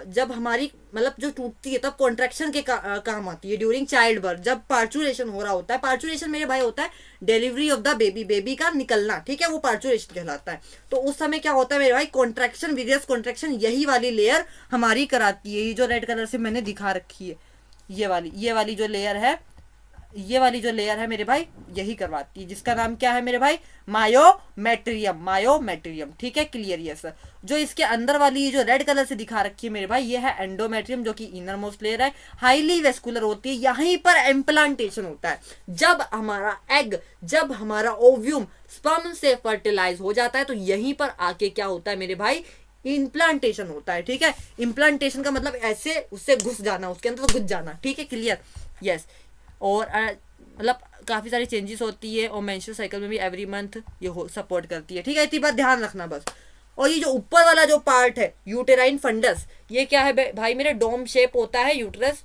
जब हमारी मतलब जो टूटती है तब कॉन्ट्रैक्शन के काम आती है। ड्यूरिंग चाइल्ड बर्थ, जब पार्चुरेशन हो रहा होता है, पार्चुरेशन मेरे भाई होता है delivery of the baby, baby का निकलना, ठीक है, वो पार्चुरेशन कहलाता है। तो उस समय क्या होता है मेरे भाई, कॉन्ट्रैक्शन, विगरस कॉन्ट्रैक्शन, यही वाली लेयर हमारी कराती है। ये जो रेड कलर से मैंने दिखा रखी है, ये वाली जो लेयर है, ये वाली जो लेयर है मेरे भाई, यही करवाती है, जिसका नाम क्या है मेरे भाई, मायोमेट्रियम, मायोमेट्रियम। ठीक है, क्लियर, ये सर। जो इसके अंदर वाली जो रेड कलर से दिखा रखी है मेरे भाई, ये है एंडोमेट्रियम, जो कि इनर मोस्ट लेयर है, हाईली वेस्कुलर होती है। यहीं पर इम्प्लांटेशन होता है। जब हमारा एग, जब हमारा ओव्यूम स्पर्म से फर्टिलाइज हो जाता है, तो यहीं पर आके क्या होता है मेरे भाई, इम्प्लांटेशन होता है। ठीक है, इम्प्लांटेशन का मतलब ऐसे उससे घुस जाना, उसके अंदर घुस जाना। ठीक है, क्लियर, यस। और मतलब काफ़ी सारी चेंजेस होती है, और मेंस्ट्रुअल साइकिल में भी एवरी मंथ ये सपोर्ट करती है। ठीक है, इतनी बात ध्यान रखना बस। और ये जो ऊपर वाला जो पार्ट है, यूटेराइन फंडस, ये क्या है भाई मेरे, डोम शेप होता है यूट्रस,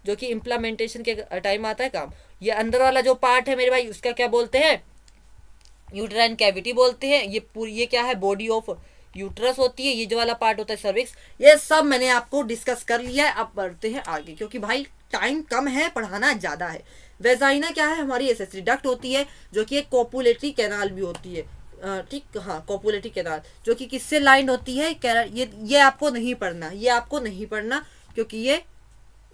जो कि इम्प्लीमेंटेशन के टाइम आता है काम। ये अंदर वाला जो पार्ट है मेरे भाई उसका क्या बोलते हैं, यूट्राइन कैविटी बोलते हैं। ये पूरी ये क्या है, बॉडी ऑफ यूट्रस होती है। ये जो वाला पार्ट होता है सर्विक्स। ये सब मैंने आपको डिस्कस कर लिया है। अब बढ़ते हैं आगे क्योंकि भाई टाइम कम है, पढ़ाना ज़्यादा है। वेजाइना क्या है, हमारी एसेसरी डक्ट होती है जो कि एक कोपुलेटरी कैनाल भी होती है, ठीक, हाँ, कोपुलेटरी कैनाल, जो कि किससे लाइंड होती है, ये आपको नहीं पढ़ना, ये आपको नहीं पढ़ना क्योंकि ये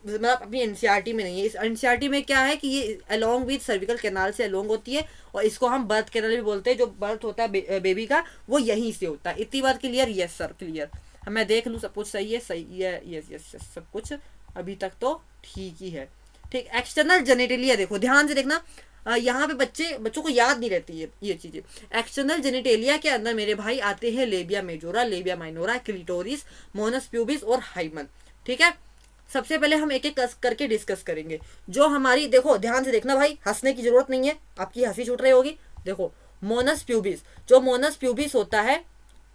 मतलब अपनी एनसीईआरटी में नहीं है। इस एनसीईआरटी में क्या है कि ये अलोंग विद सर्विकल कैनाल से अलोंग होती है और इसको हम बर्थ कैनाल भी बोलते हैं। जो बर्थ होता है बेबी का वो यहीं से होता है। इतनी बात क्लियर? Yes sir clear. मैं देख लूँ सब कुछ सही है, सही है, यस यस यस, सब कुछ अभी तक तो ठीक ही है। ठीक, एक्सटर्नल जेनिटेलिया देखो ध्यान से देखना, यहाँ पे बच्चों को याद नहीं रहती है ये चीजें। एक्सटर्नल जेनिटेलिया के अंदर मेरे भाई आते हैं labia majora, labia minora, clitoris, Moonis pubis और हाइमन। ठीक है, सबसे पहले हम एक एक करके डिस्कस करेंगे। जो हमारी, देखो ध्यान से देखना भाई, हंसने की जरूरत नहीं है, आपकी हंसी छूट रही होगी। देखो मोनस प्यूबिस, जो मोनस प्यूबिस होता है,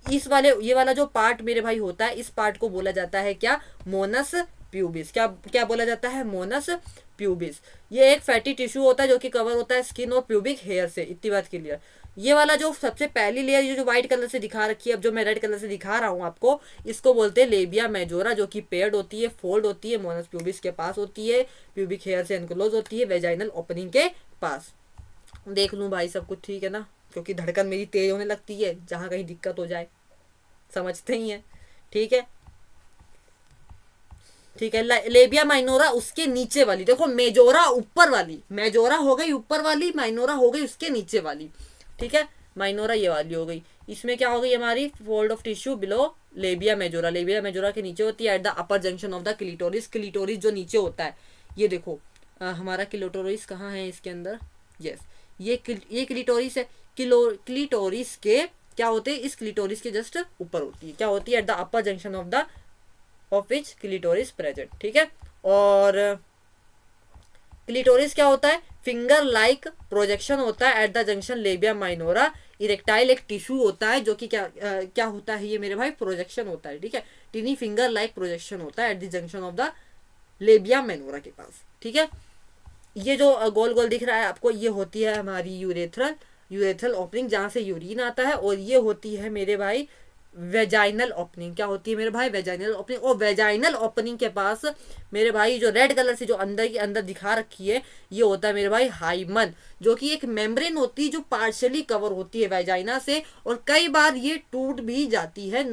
इस वाले ये वाला जो पार्ट मेरे भाई होता है, इस पार्ट को बोला जाता है क्या, मोनस प्यूबिस। क्या क्या बोला जाता है, मोनस प्यूबिस। ये एक फैटी टिश्यू होता है जो कि कवर होता है स्किन और प्यूबिक हेयर से। इतनी बात क्लियर। ये वाला जो सबसे पहली लेयर जो व्हाइट कलर से दिखा रखी है, अब जो मैं रेड कलर से दिखा रहा हूँ आपको, इसको बोलते हैं लेबिया मेजोरा, जो कि पेयर्ड होती है, फोल्ड होती है, मोनस प्यूबिस के पास होती है, प्यूबिक हेयर से एनक्लोज होती है, वेजाइनल ओपनिंग के पास। देख लूँ भाई सब कुछ ठीक है ना, क्योंकि धड़कन मेरी तेज होने लगती है, जहाँ कहीं दिक्कत हो जाए, समझते ही हैं। ठीक है, ठीक है। लेबिया माइनोरा उसके नीचे वाली, देखो मेजोरा ऊपर वाली, मेजोरा हो गई ऊपर वाली, माइनोरा हो गई उसके नीचे वाली। ठीक है, माइनोरा ये वाली हो गई। इसमें क्या हो गई हमारी, fold of tissue below labia majora, labia majora के नीचे होती है at the upper junction of the clitoris. Clitoris जो नीचे होता है, ये देखो हमारा क्लिटोरिस कहाँ है इसके अंदर, यस, ये क्लिटोरिस है। क्लिटोरिस के क्या होते हैं, इस क्लिटोरिस के जस्ट ऊपर होती है, क्या होती है, at the upper junction of which clitoris present. ठीक है, और क्लिटोरिस क्या होता है, फिंगर लाइक प्रोजेक्शन होता है at the junction labia minora. Erectile एक टिश्यू होता है जो कि क्या होता है ये मेरे भाई, प्रोजेक्शन होता है। ठीक है, टिनी फिंगर लाइक प्रोजेक्शन होता है at the junction of the labia minora के पास। ठीक है, ये जो गोल गोल दिख रहा है आपको, ये होती है हमारी यूरेथ्रल ओपनिंग, जहाँ से यूरिन आता है, और ये होती है मेरे भाई वेजाइनल ओपनिंग। क्या होती है मेरे भाई, वेजाइनल ओपनिंग। और वेजाइनल ओपनिंग के पास मेरे भाई जो रेड कलर से जो अंदर के अंदर दिखा रखी है, ये होता है मेरे भाई हाइमन, जो कि एक मेम्ब्रेन होती है जो पार्शियली कवर होती है वेजाइना से, और कई बार ये टूट भी जाती है,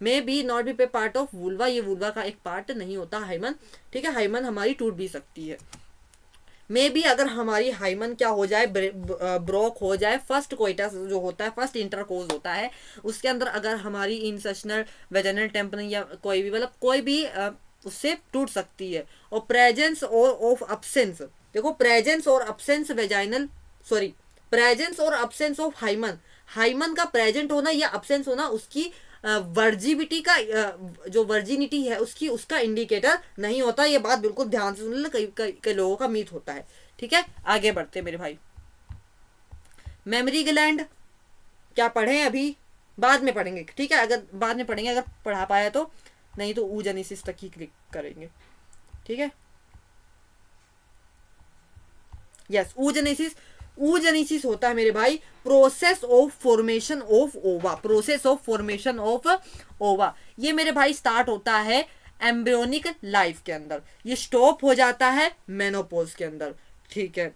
मे बी नॉट बी पे पार्ट ऑफ वुल्वा। ये वुल्वा का एक पार्ट नहीं होता हाइमन। ठीक है, हाइमन हमारी टूट भी सकती है। मे बी अगर हमारी हाइमन क्या हो जाए, ब्रोक हो जाए, फर्स्ट कोइटस जो होता है, फर्स्ट इंटरकोर्स होता है, उसके अंदर अगर हमारी इंसेशनल वेजाइनल टेम्परिंग या कोई भी मतलब कोई भी उससे टूट सकती है। और प्रेजेंस और ऑफ अब्सेंस, देखो प्रेजेंस और अब्सेंस वेजाइनल, सॉरी, प्रेजेंस और अब्सेंस ऑफ हाइमन, हाइमन का प्रेजेंट होना या अब्सेंस होना उसकी वर्जिबिटी का जो वर्जिनिटी है उसकी, उसका इंडिकेटर नहीं होता। ये बात बिल्कुल ध्यान से सुन लेना, कई लोगों का मीथ होता है। ठीक है, आगे बढ़ते मेरे भाई। मेमोरी ग्लैंड क्या पढ़े अभी, बाद में पढ़ेंगे। ठीक है, अगर बाद में पढ़ेंगे, अगर पढ़ा पाया तो, नहीं तो oogenesis तक ही क्लिक करेंगे। ठीक है, यस, oogenesis होता है मेरे भाई प्रोसेस ऑफ फॉर्मेशन ऑफ ओवा, प्रोसेस ऑफ फॉर्मेशन ऑफ ओवा। ये मेरे भाई स्टार्ट होता है एम्ब्रियोनिक लाइफ के अंदर, ये स्टॉप हो जाता है मेनोपॉज के अंदर। ठीक है,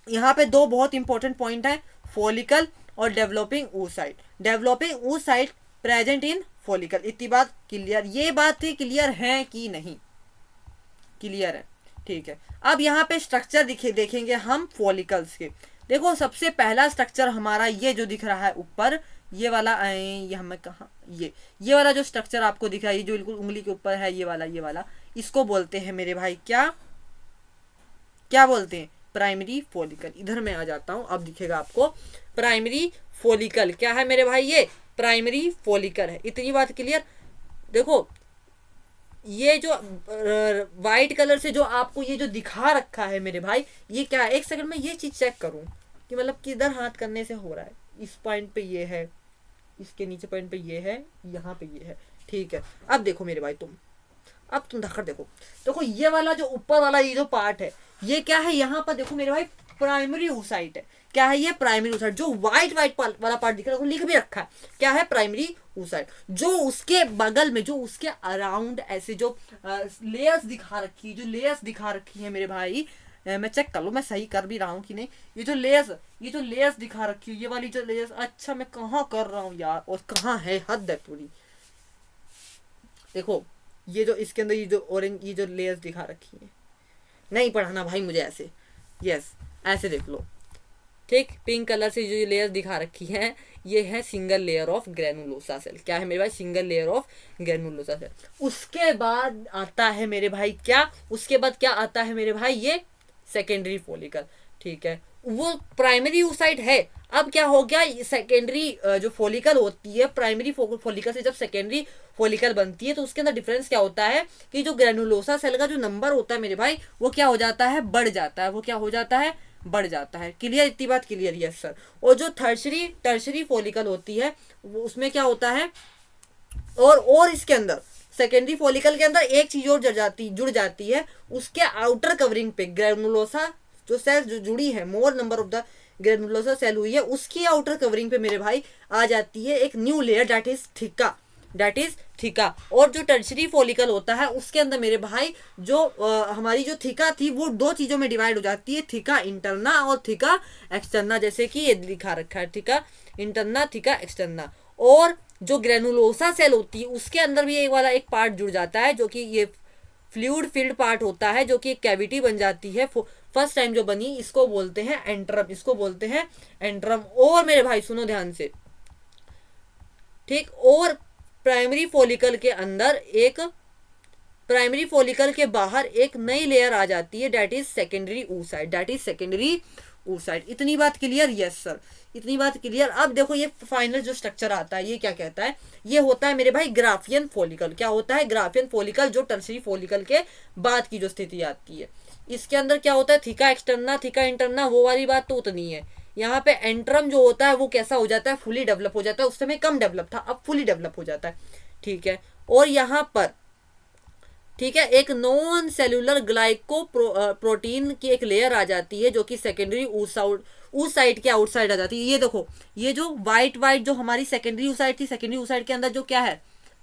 यहाँ पे दो बहुत इंपॉर्टेंट पॉइंट है, फॉलिकल और developing oocyte। Developing oocyte present in follicle. इतनी बात क्लियर, ये बात थी क्लियर है कि नहीं, क्लियर है। ठीक है, अब यहाँ पे स्ट्रक्चर देखेंगे हम फॉलिकल्स के। देखो सबसे पहला स्ट्रक्चर हमारा ये जो दिख रहा है ऊपर, ये वाला, ये हमें कहा, ये वाला जो स्ट्रक्चर आपको दिख रहा है, ये जो बिल्कुल उंगली के ऊपर है, ये वाला इसको बोलते हैं मेरे भाई क्या बोलते हैं, प्राइमरी फॉलिकल। इधर मैं आ जाता हूँ, अब दिखेगा आपको प्राइमरी फॉलिकल क्या है मेरे भाई, ये प्राइमरी फॉलिकल है। इतनी बात क्लियर। देखो ये जो वाइट कलर से जो आपको ये जो दिखा रखा है मेरे भाई, ये क्या है, एक सेकंड में ये चीज चेक करूं कि मतलब किधर हाथ करने से हो रहा है। इस पॉइंट पे ये है, इसके नीचे पॉइंट पे ये है, यहाँ पे ये है। ठीक है, अब देखो मेरे भाई तुम, अब तुम धक्कर देखो, देखो ये वाला जो ऊपर वाला ये जो पार्ट है ये क्या है, यहाँ पर देखो मेरे भाई प्राइमरी oocyte है। क्या है ये? Primary oocyte। जो व्हाइट व्हाइट वाला पार्ट दिख रहा है लिख भी रखा है, क्या है? Primary oocyte। जो उसके बगल में, जो उसके अराउंड ऐसे जो लेयर्स दिखा रखी है, जो लेयर्स दिखा रखी है मेरे भाई, मैं चेक कर लूँ मैं सही कर भी रहा हूँ कि नहीं। ये जो लेयर्स दिखा रखी है, ये वाली जो लेयर्स, अच्छा मैं कहाँ कर रहा हूँ यार, और कहाँ है, हद है पूरी। देखो ये जो इसके अंदर ये जो ऑरेंज ये जो लेयर्स दिखा रखी है, नहीं पढ़ाना भाई मुझे ऐसे, यस ऐसे देख लो, ठीक। पिंक कलर से जो लेयर्स दिखा रखी है ये है single layer of granulosa cell. क्या है मेरे भाई? Single layer of granulosa cell. उसके बाद आता है मेरे भाई क्या, उसके बाद क्या आता है मेरे भाई? ये सेकेंडरी फॉलिकल, ठीक है। वो प्राइमरी oocyte है, अब क्या हो गया, सेकेंडरी जो फॉलिकल होती है, प्राइमरी फॉलिकल से जब सेकेंडरी फॉलिकल बनती है तो उसके अंदर डिफरेंस क्या होता है कि जो ग्रेनुलोसा सेल का जो नंबर होता है मेरे भाई वो क्या हो जाता है? बढ़ जाता है। वो क्या हो जाता है? बढ़ जाता है। क्लियर? इतनी बात क्लियर? Yes sir. और जो टर्शरी फॉलिकल होती है वो उसमें क्या होता है, और इसके अंदर सेकेंडरी फॉलिकल के अंदर एक चीज और जुड़ जाती है, उसके आउटर कवरिंग पे ग्रेनुलोसा जो सेल जो जुड़ी है, more number of the granulosa cell हुई है, उसकी आउटर कवरिंग पे मेरे भाई आ जाती है एक new layer, that is theca. और जो टर्शरी फॉलिकल होता है उसके अंदर मेरे भाई जो हमारी जो थीका थी वो दो चीजों में डिवाइड हो जाती है, थीका इंटरना और थीका एक्सटर्ना, जैसे कि ये लिखा रखा है, थीका इंटरना थीका एक्सटर्ना। और जो ग्रेनुलोसा सेल होती है उसके अंदर भी एक पार्ट जुड़ जाता है जो कि ये फ्लूइड फील्ड पार्ट होता है, जो कि एक कैविटी बन जाती है फर्स्ट टाइम जो बनी, इसको बोलते हैं एंट्रम। और मेरे भाई सुनो ध्यान से, ठीक। और प्राइमरी फॉलिकल के बाहर एक नई लेयर आ जाती है, दैट इज सेकेंडरी oocyte। इतनी बात क्लियर? यस सर, इतनी बात क्लियर। अब देखो ये फाइनल जो स्ट्रक्चर आता है ये क्या कहता है, ये होता है मेरे भाई ग्राफियन फॉलिकल। क्या होता है? ग्राफियन फॉलिकल, जो टर्शरी फॉलिकल के बाद की जो स्थिति आती है। इसके अंदर क्या होता है? थीका एक्सटर्ना थीका इंटरना, वो वाली बात तो उतनी है। यहाँ पे एंट्रम जो होता है वो कैसा हो जाता है? फुली डेवलप हो जाता है। उस समय कम डेवलप था, अब फुली डेवलप हो जाता है, ठीक है। और यहाँ पर, ठीक है, एक नॉन सेलुलर ग्लाइको प्रोटीन की एक लेयर आ जाती है जो कि सेकेंडरी oocyte के आउटसाइड आ जाती है। ये देखो, ये जो व्हाइट जो हमारी सेकेंडरी oocyte थी, सेकेंडरी oocyte के अंदर जो क्या है,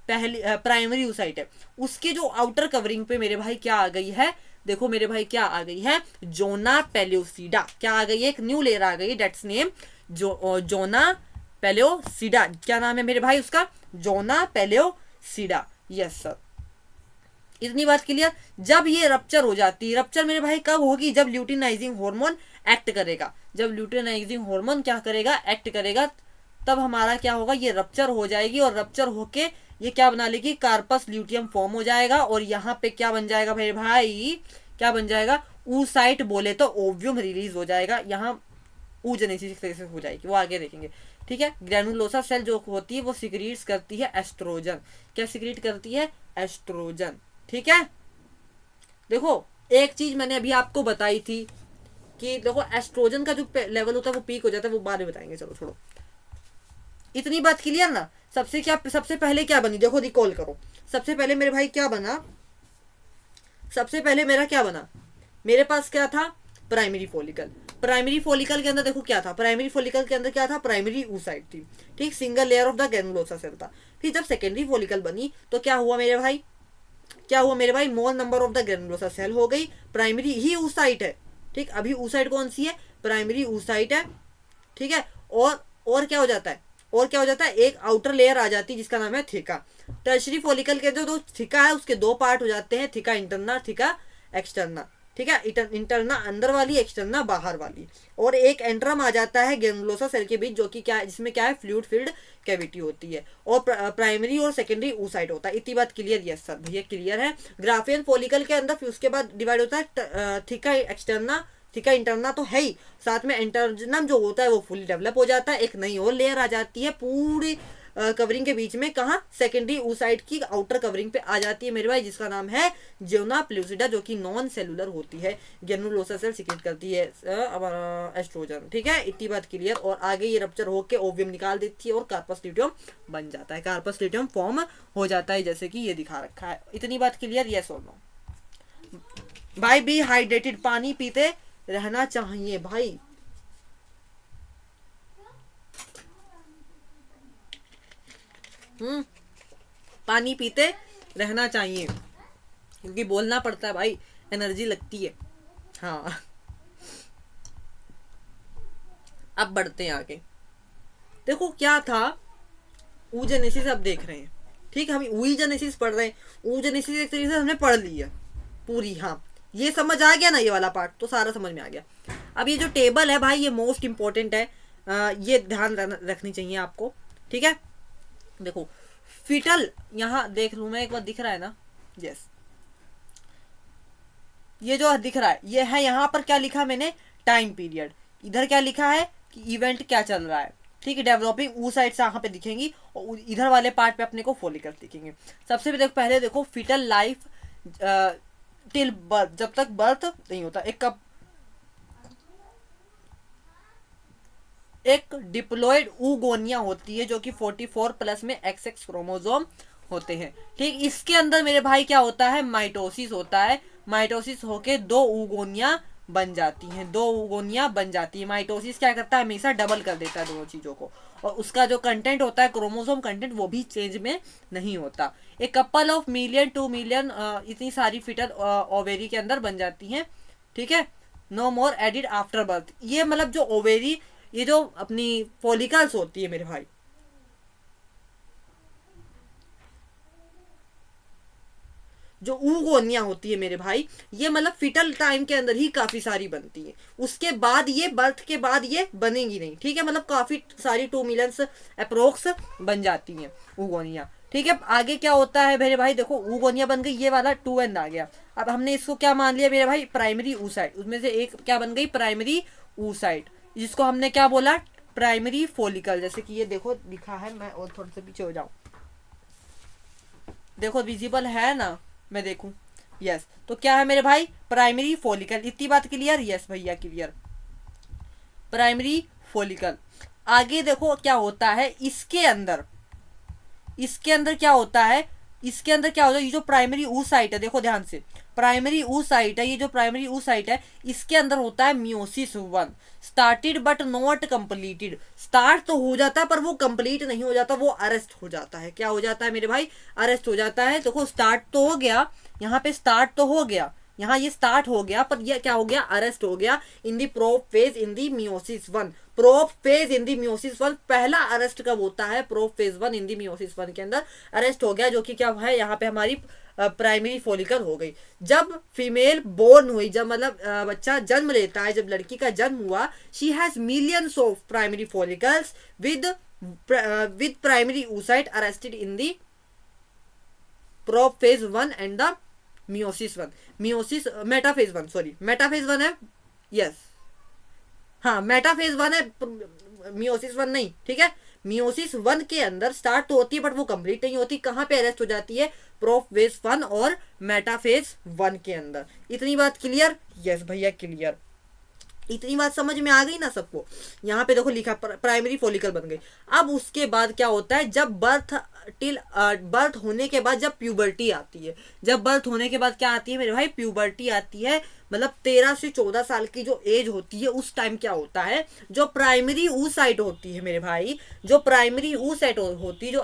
पहली प्राइमरी oocyte है, उसके जो आउटर कवरिंग पे मेरे भाई क्या आ गई है? देखो मेरे भाई क्या आ गई है? जोना पेलियोसिडा। क्या आ गई है? एक न्यू लेयर आ गई, डेट्स नेम जोना पेलियोसिडा। क्या नाम है मेरे भाई उसका? जोना पेलियोसिडा। यस सर, इतनी बात क्लियर। जब ये रप्चर हो जाती है, रप्चर मेरे भाई कब होगी? जब ल्यूटिनाइजिंग हार्मोन एक्ट करेगा। जब ल्यूटिनाइजिंग हार्मोन क्या करेगा? एक्ट करेगा, तब हमारा क्या होगा? ये रप्चर हो जाएगी, और रप्चर होके ये क्या बना लेगी? कार्पस ल्यूटियम फॉर्म हो जाएगा। और यहाँ पे क्या बन जाएगा मेरे भाई? क्या बन जाएगा? oocyte बोले तो ओव्यूम रिलीज हो जाएगा। यहाँ oogenesis हो जाएगी, वो आगे देखेंगे, ठीक है। ग्रेनुलोसा सेल जो होती है वो सिक्रीट्स करती है एस्ट्रोजन। क्या सिक्रीट करती है? एस्ट्रोजन, ठीक है। देखो एक चीज मैंने अभी आपको बताई थी कि देखो एस्ट्रोजन का जो लेवल होता है वो पीक हो जाता है, वो बाद में बताएंगे, चलो छोड़ो। इतनी बात क्लियर ना? सबसे पहले क्या बनी? देखो रिकॉल करो, सबसे पहले मेरे भाई क्या बना? सबसे पहले मेरा क्या बना? मेरे पास क्या था? Primary follicle. प्राइमरी फॉलिकल के अंदर देखो क्या था? प्राइमरी फॉलिकल के अंदर क्या था? प्राइमरी oocyte थी, ठीक। Single layer of the granulosa cell था। फिर जब सेकेंडरी फॉलिकल बनी तो क्या हुआ मेरे भाई? क्या हुआ मेरे भाई? More number of the granulosa cell हो गई। प्राइमरी ही oocyte है, ठीक। अभी oocyte कौन सी है? प्राइमरी oocyte है, ठीक है। और क्या हो जाता है? और क्या हो जाता है? एक आउटर लेयर आ जाती है जिसका नाम है थीका। टर्शरी फॉलिकल के जो थीका है उसके दो पार्ट हो जाते हैं, थीका इंटरना थीका एक्सटर्ना, ठीक है। इंटरना अंदर वाली, एक्सटर्ना बाहर वाली। और एक एंट्रम आ जाता है ग्रेनुलोसा सेल के बीच, जो कि क्या है? जिसमें क्या है? फ्लूइड फील्ड कैविटी होती है। और प्राइमरी और सेकेंडरी oocyte होता है। इतनी बात क्लियर? यस सर भैया क्लियर है। ग्राफियन फॉलिकल के अंदर फिर उसके बाद डिवाइड होता है थीका एक्सटर्ना थीका इंटरना तो है ही, साथ में एंटरनम जो होता है वो फुली डेवलप हो जाता है, एक नई और लेयर आ जाती है पूरी कवरिंग के बीच में, कहाँ, सेकेंडरी oocyte की आउटर कवरिंग पे आ जाती है मेरे भाई, जिसका नाम है जियोना पेलुसिडा, जो कि नॉन सेलुलर होती है। ग्रेनुलोसा सेल सिक्रेट करती है एस्ट्रोजन। ठीक है, इतनी बात क्लियर। और आगे ये रप्चर होकर ओवियम निकाल देती है और कार्पस ल्यूटियम बन जाता है, कार्पस ल्यूटियम फॉर्म हो जाता है, जैसे कि ये दिखा रखा है। इतनी बात क्लियर, यस और नो भाई। बी हाइड्रेटेड, पानी पीते रहना चाहिए भाई। पानी पीते रहना चाहिए, क्योंकि बोलना पड़ता है भाई, एनर्जी लगती है। हाँ, अब बढ़ते हैं आगे। देखो क्या था, ऊजेनेसिस अब देख रहे हैं। ठीक है, हम ऊजेनेसिस पढ़ रहे हैं। ऊजेनेसिस एक तरीके से हमने पढ़ ली है पूरी। हाँ, ये समझ आ गया ना, ये वाला पार्ट तो सारा समझ में आ गया। अब ये जो टेबल है भाई, ये मोस्ट इंपॉर्टेंट है, ये ध्यान रखनी चाहिए आपको। ठीक है, देखो फीटल, यहाँ देख लूँ मैं एक बार, दिख रहा है ना, यस, ये जो दिख रहा है ये है। यहाँ पर क्या लिखा मैंने, टाइम पीरियड। इधर क्या लिखा है कि इवेंट क्या चल रहा है। ठीक है, डेवलपिंग oocyte से यहाँ पे दिखेंगी, और इधर वाले पार्ट पे अपने को फॉलिकल दिखेंगे। सबसे पहले देखो फीटल लाइफ टिल बर्थ, जब तक बर्थ नहीं होता। एक डिप्लॉयड ऊगोनिया होती है, जो कि 44 प्लस में XX क्रोमोसोम होते हैं। ठीक, इसके अंदर मेरे भाई क्या होता है, माइटोसिस होता है। माइटोसिस होके दो ऊगोनिया बन जाती हैं, दो ऊगोनिया बन जाती है। माइटोसिस क्या करता है, हमेशा डबल कर देता है दोनों चीजों को, और उसका जो कंटेंट होता है, क्रोमोसोम कंटेंट, वो भी चेंज में नहीं होता। एक कपल ऑफ मिलियन 2 मिलियन इतनी सारी फीटल ओवेरी के अंदर बन जाती हैं। ठीक है, नो मोर एडिड आफ्टर बर्थ। ये मतलब जो ओवेरी, ये जो अपनी फॉलिकल्स होती है मेरे भाई, जो ऊगोनिया होती है मेरे भाई, ये मतलब फिटल टाइम के अंदर ही काफी सारी बनती है। उसके बाद ये बर्थ के बाद ये बनेंगी नहीं। ठीक है, मतलब काफी सारी 2 मिलियन अप्रोक्स बन जाती हैं ऊगोनिया। ठीक है, आगे क्या होता है मेरे भाई, देखो ऊगोनिया बन गई, ये वाला 2n आ गया। अब हमने इसको क्या मान लिया मेरे भाई, प्राइमरी oocyte। उसमें से एक क्या बन गई, प्राइमरी oocyte, जिसको हमने क्या बोला, प्राइमरी फॉलिकल। जैसे कि ये देखो लिखा है, मैं और थोड़ा सा पीछे हो जाऊं, देखो विजिबल है ना, मैं देखूं, यस। तो क्या है मेरे भाई, प्राइमरी फॉलिकल। इतनी बात क्लियर, यस भैया क्लियर, प्राइमरी फॉलिकल। आगे देखो क्या होता है इसके अंदर, इसके अंदर क्या होता है, इसके अंदर क्या होता है, ये जो प्राइमरी oocyte है, देखो ध्यान से, प्राइमरी oocyte है, ये जो प्राइमरी oocyte है, इसके अंदर होता है meiosis 1, started but not completed. Start तो हो जाता है पर वो कंप्लीट नहीं हो जाता, वो अरेस्ट हो जाता है। क्या हो जाता है मेरे भाई, अरेस्ट हो जाता है। देखो स्टार्ट तो हो गया, यहाँ पे स्टार्ट तो हो गया, यहाँ ये स्टार्ट हो गया, पर ये क्या हो गया, अरेस्ट हो गया in the prophase in the meiosis 1। Prophase in the meiosis 1, पहला अरेस्ट कब होता है, prophase 1 in the meiosis 1 के अंदर अरेस्ट हो गया, जो कि क्या है, यहाँ पे हमारी प्राइमरी फॉलिकल हो गई। जब फीमेल बोर्न हुई, जब मतलब बच्चा जन्म लेता है, जब लड़की का जन्म हुआ, she has millions of primary follicles with primary oocyte arrested in the prophase 1 and the meiosis 1, meiosis metaphase 1, sorry metaphase 1 है, यस, हाँ मेटाफेज 1 है, मियोसिस 1 नहीं। ठीक है, मियोसिस 1 के अंदर स्टार्ट तो होती है बट वो कंप्लीट नहीं होती। कहाँ पे अरेस्ट हो जाती है, प्रोफेज 1 और मेटाफेज 1 के अंदर। इतनी बात क्लियर, यस भैया क्लियर, इतनी बात समझ में आ गई ना सबको। यहाँ पे देखो लिखा प्राइमरी फॉलिकल बन गई। अब उसके बाद क्या होता है, जब बर्थ होने के बाद जब प्यूबर्टी आती है, जब बर्थ होने के बाद क्या आती है मेरे भाई, प्यूबर्टी आती है। मतलब 13 से 14 साल की जो एज होती है, उस टाइम क्या होता है, जो प्राइमरी oocyte होती है मेरे भाई, जो प्राइमरी oocyte होती है, जो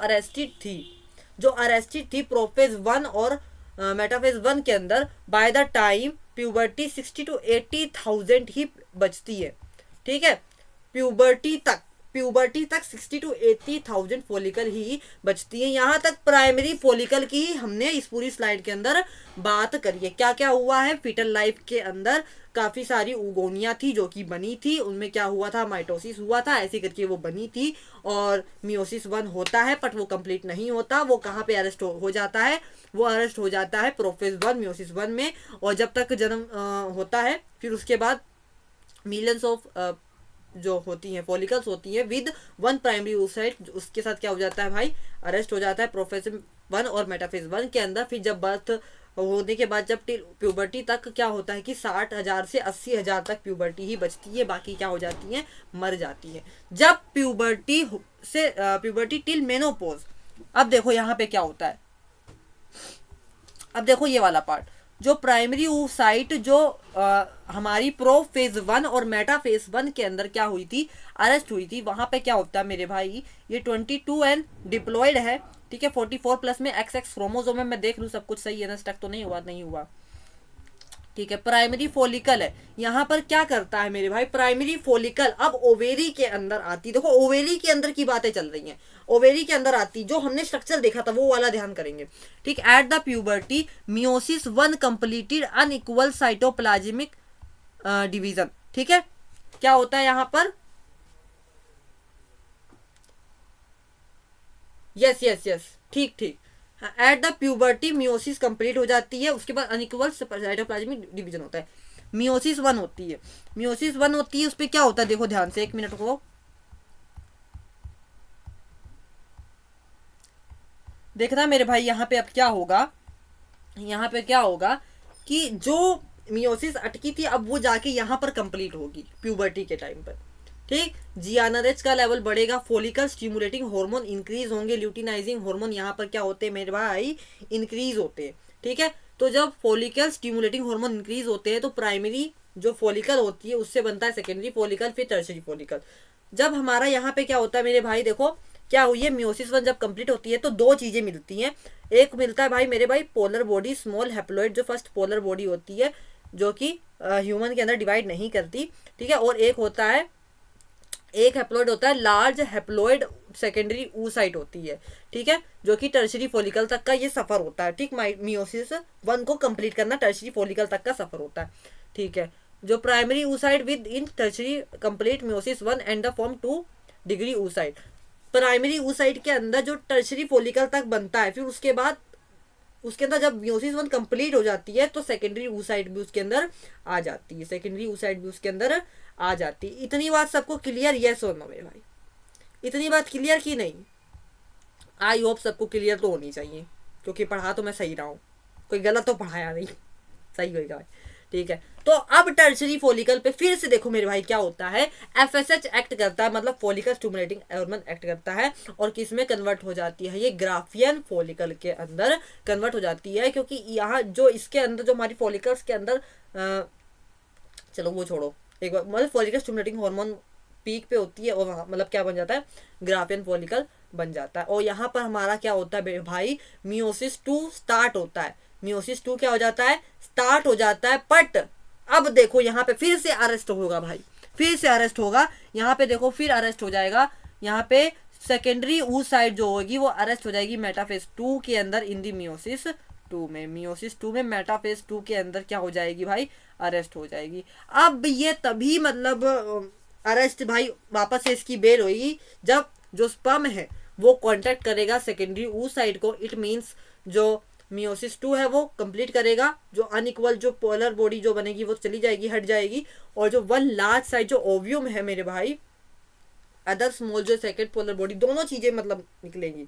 अरेस्टेड थी प्रोफेज 1 और मेटाफेज 1 के अंदर, by the time puberty 60 to 80,000 ही बचती है। ठीक है, प्यूबर्टी तक 60 to 80,000 फॉलिकल ही बचती है। यहाँ तक प्राइमरी फॉलिकल की हमने इस पूरी स्लाइड के अंदर बात करी है। क्या क्या हुआ है, फीटल लाइफ के अंदर काफी सारी ऊगोनिया थी जो कि बनी थी, उनमें क्या हुआ था, माइटोसिस हुआ था, ऐसे करके वो बनी थी। और मियोसिस 1 होता है बट वो कंप्लीट नहीं होता, वो कहाँ पे अरेस्ट हो जाता है, वो अरेस्ट हो जाता है प्रोफेज 1 मियोसिस 1 में। और जब तक जन्म होता है, फिर उसके बाद मिलियंस ऑफ जो होती हैं फॉलिकल्स होती हैं विद वन प्राइमरी oocyte, उसके साथ क्या हो जाता है भाई, अरेस्ट हो जाता है प्रोफेज 1 और मेटाफेज 1 के अंदर। फिर जब बर्थ होने के बाद जब प्यूबर्टी तक क्या होता है कि 60,000 से 80,000 तक प्यूबर्टी ही बचती है, बाकी क्या हो जाती है, मर जाती है। जब प्यूबर्टी टिल मेनोपोज, अब देखो यहाँ पे क्या होता है, अब देखो ये वाला पार्ट, जो प्राइमरी oocyte जो हमारी प्रोफेज 1 और मेटाफेज 1 के अंदर क्या हुई थी, अरेस्ट हुई थी, वहां पे क्या होता है मेरे भाई, ये 22N डिप्लॉयड है, ठीक है, 44 प्लस में XX क्रोमोसोम है, मैं देख लूँ सब कुछ सही है ना, स्टक तो नहीं हुआ, नहीं हुआ, ठीक है। प्राइमरी फोलिकल है, यहाँ पर क्या करता है मेरे भाई, प्राइमरी फोलिकल अब ओवेरी के अंदर आती, देखो ओवेरी के अंदर की बातें चल रही हैं, ओवेरी के अंदर आती, जो हमने स्ट्रक्चर देखा था वो वाला ध्यान करेंगे, ठीक। At the puberty meiosis 1 completed unequal cytoplasmic division, ठीक है। क्या होता है यहाँ पर, यस यस यस, ठीक ठीक, at the puberty meiosis complete हो जाती है, उसके बाद अनइक्वल साइटोप्लाज्मिक डिवीजन होता है, मियोसिस 1 होती है, मियोसिस 1 होती है, उस पर क्या होता है देखो ध्यान से, एक मिनट को देखना मेरे भाई, यहाँ पे अब क्या होगा, यहाँ पे क्या होगा कि जो मियोसिस अटकी थी अब वो जाके यहाँ पर कंप्लीट होगी प्यूबर्टी के टाइम पर, ठीक। जीएनआरएच का लेवल बढ़ेगा, फोलिकल स्टिमुलेटिंग हार्मोन इंक्रीज होंगे, ल्यूटिनाइजिंग हार्मोन यहाँ पर क्या होते हैं मेरे भाई, इंक्रीज होते हैं, ठीक है। तो जब फोलिकल स्टिमुलेटिंग हार्मोन इंक्रीज होते हैं तो प्राइमरी जो फोलिकल होती है उससे बनता है सेकेंडरी फोलिकल, फिर टर्शियरी फोलिकल। जब हमारा यहाँ पे क्या होता है मेरे भाई, देखो क्या हुई है, मियोसिस 1 जब कंप्लीट होती है तो दो चीजें मिलती हैं, एक मिलता है भाई मेरे भाई पोलर बॉडी स्मॉल हैप्लॉइड, जो फर्स्ट पोलर बॉडी होती है जो कि ह्यूमन के अंदर डिवाइड नहीं करती, ठीक है, और एक होता है, एक हैप्लॉइड होता है लार्ज हैप्लॉइड सेकेंडरी oocyte होती है, ठीक है, जो कि टर्शियरी फोलिकल तक का ये सफर होता है, ठीक। मियोसिस 1 को कंप्लीट करना टर्शियरी फोलिकल तक का सफर होता है, ठीक है। जो primary oocyte with in tertiary complete meiosis 1 and the form 2 degree oocyte, primary oocyte के अंदर जो टर्शियरी फोलिकल तक बनता है, फिर उसके बाद उसके अंदर जब मियोसिस 1 कंप्लीट हो जाती है तो सेकेंडरी oocyte भी उसके अंदर आ जाती है, सेकेंडरी oocyte भी उसके अंदर आ जाती है। इतनी बात सबको क्लियर, यस और नो मेरे भाई, इतनी बात क्लियर की नहीं, आई होप सबको क्लियर तो होनी चाहिए, क्योंकि पढ़ा तो मैं सही रहा हूँ, कोई गलत तो पढ़ाया नहीं, सही होगा, ठीक है। तो अब टर्शियरी फोलिकल पे फिर से देखो मेरे भाई क्या होता है, एफएसएच एक्ट करता है, मतलब फोलिकल स्टिमुलेटिंग हार्मोन एक्ट करता है, और किस में कन्वर्ट हो जाती है, ये ग्राफियन फोलिकल के अंदर कन्वर्ट हो जाती है, क्योंकि यहाँ जो इसके अंदर जो हमारी फोलिकल्स के अंदर चलो वो छोड़ो एक बार, मतलब फोलिकल स्टिमुलेटिंग हार्मोन पीक पे होती है और मतलब क्या बन जाता है, ग्राफियन फोलिकल बन जाता है। और यहाँ पर हमारा क्या होता है भाई, मियोसिस 2 स्टार्ट होता है, मियोसिस 2 क्या हो जाता है, स्टार्ट हो जाता है। बट अब देखो यहाँ पे फिर से अरेस्ट होगा भाई, फिर से अरेस्ट होगा, यहाँ पे देखो फिर अरेस्ट हो जाएगा, यहाँ पे सेकेंडरी oocyte जो होगी वो अरेस्ट हो जाएगी मेटाफेज 2 के अंदर इन दी मियोसिस 2 में, मियोसिस 2 में मेटाफेज 2 के अंदर क्या हो जाएगी भाई, अरेस्ट हो जाएगी। अब ये तभी मतलब अरेस्ट भाई वापस से इसकी बेल होगी जब जो स्पर्म है वो कांटेक्ट करेगा सेकेंडरी oocyte को, इट मींस जो मियोसिस 2 है वो कंप्लीट करेगा, जो अनइक्वल जो पोलर बॉडी जो बनेगी वो चली जाएगी, हट जाएगी, और जो वन लार्ज साइज जो ओव्यूम है मेरे भाई, अदर स्मॉल जो सेकेंड पोलर बॉडी, दोनों चीजें मतलब निकलेंगी,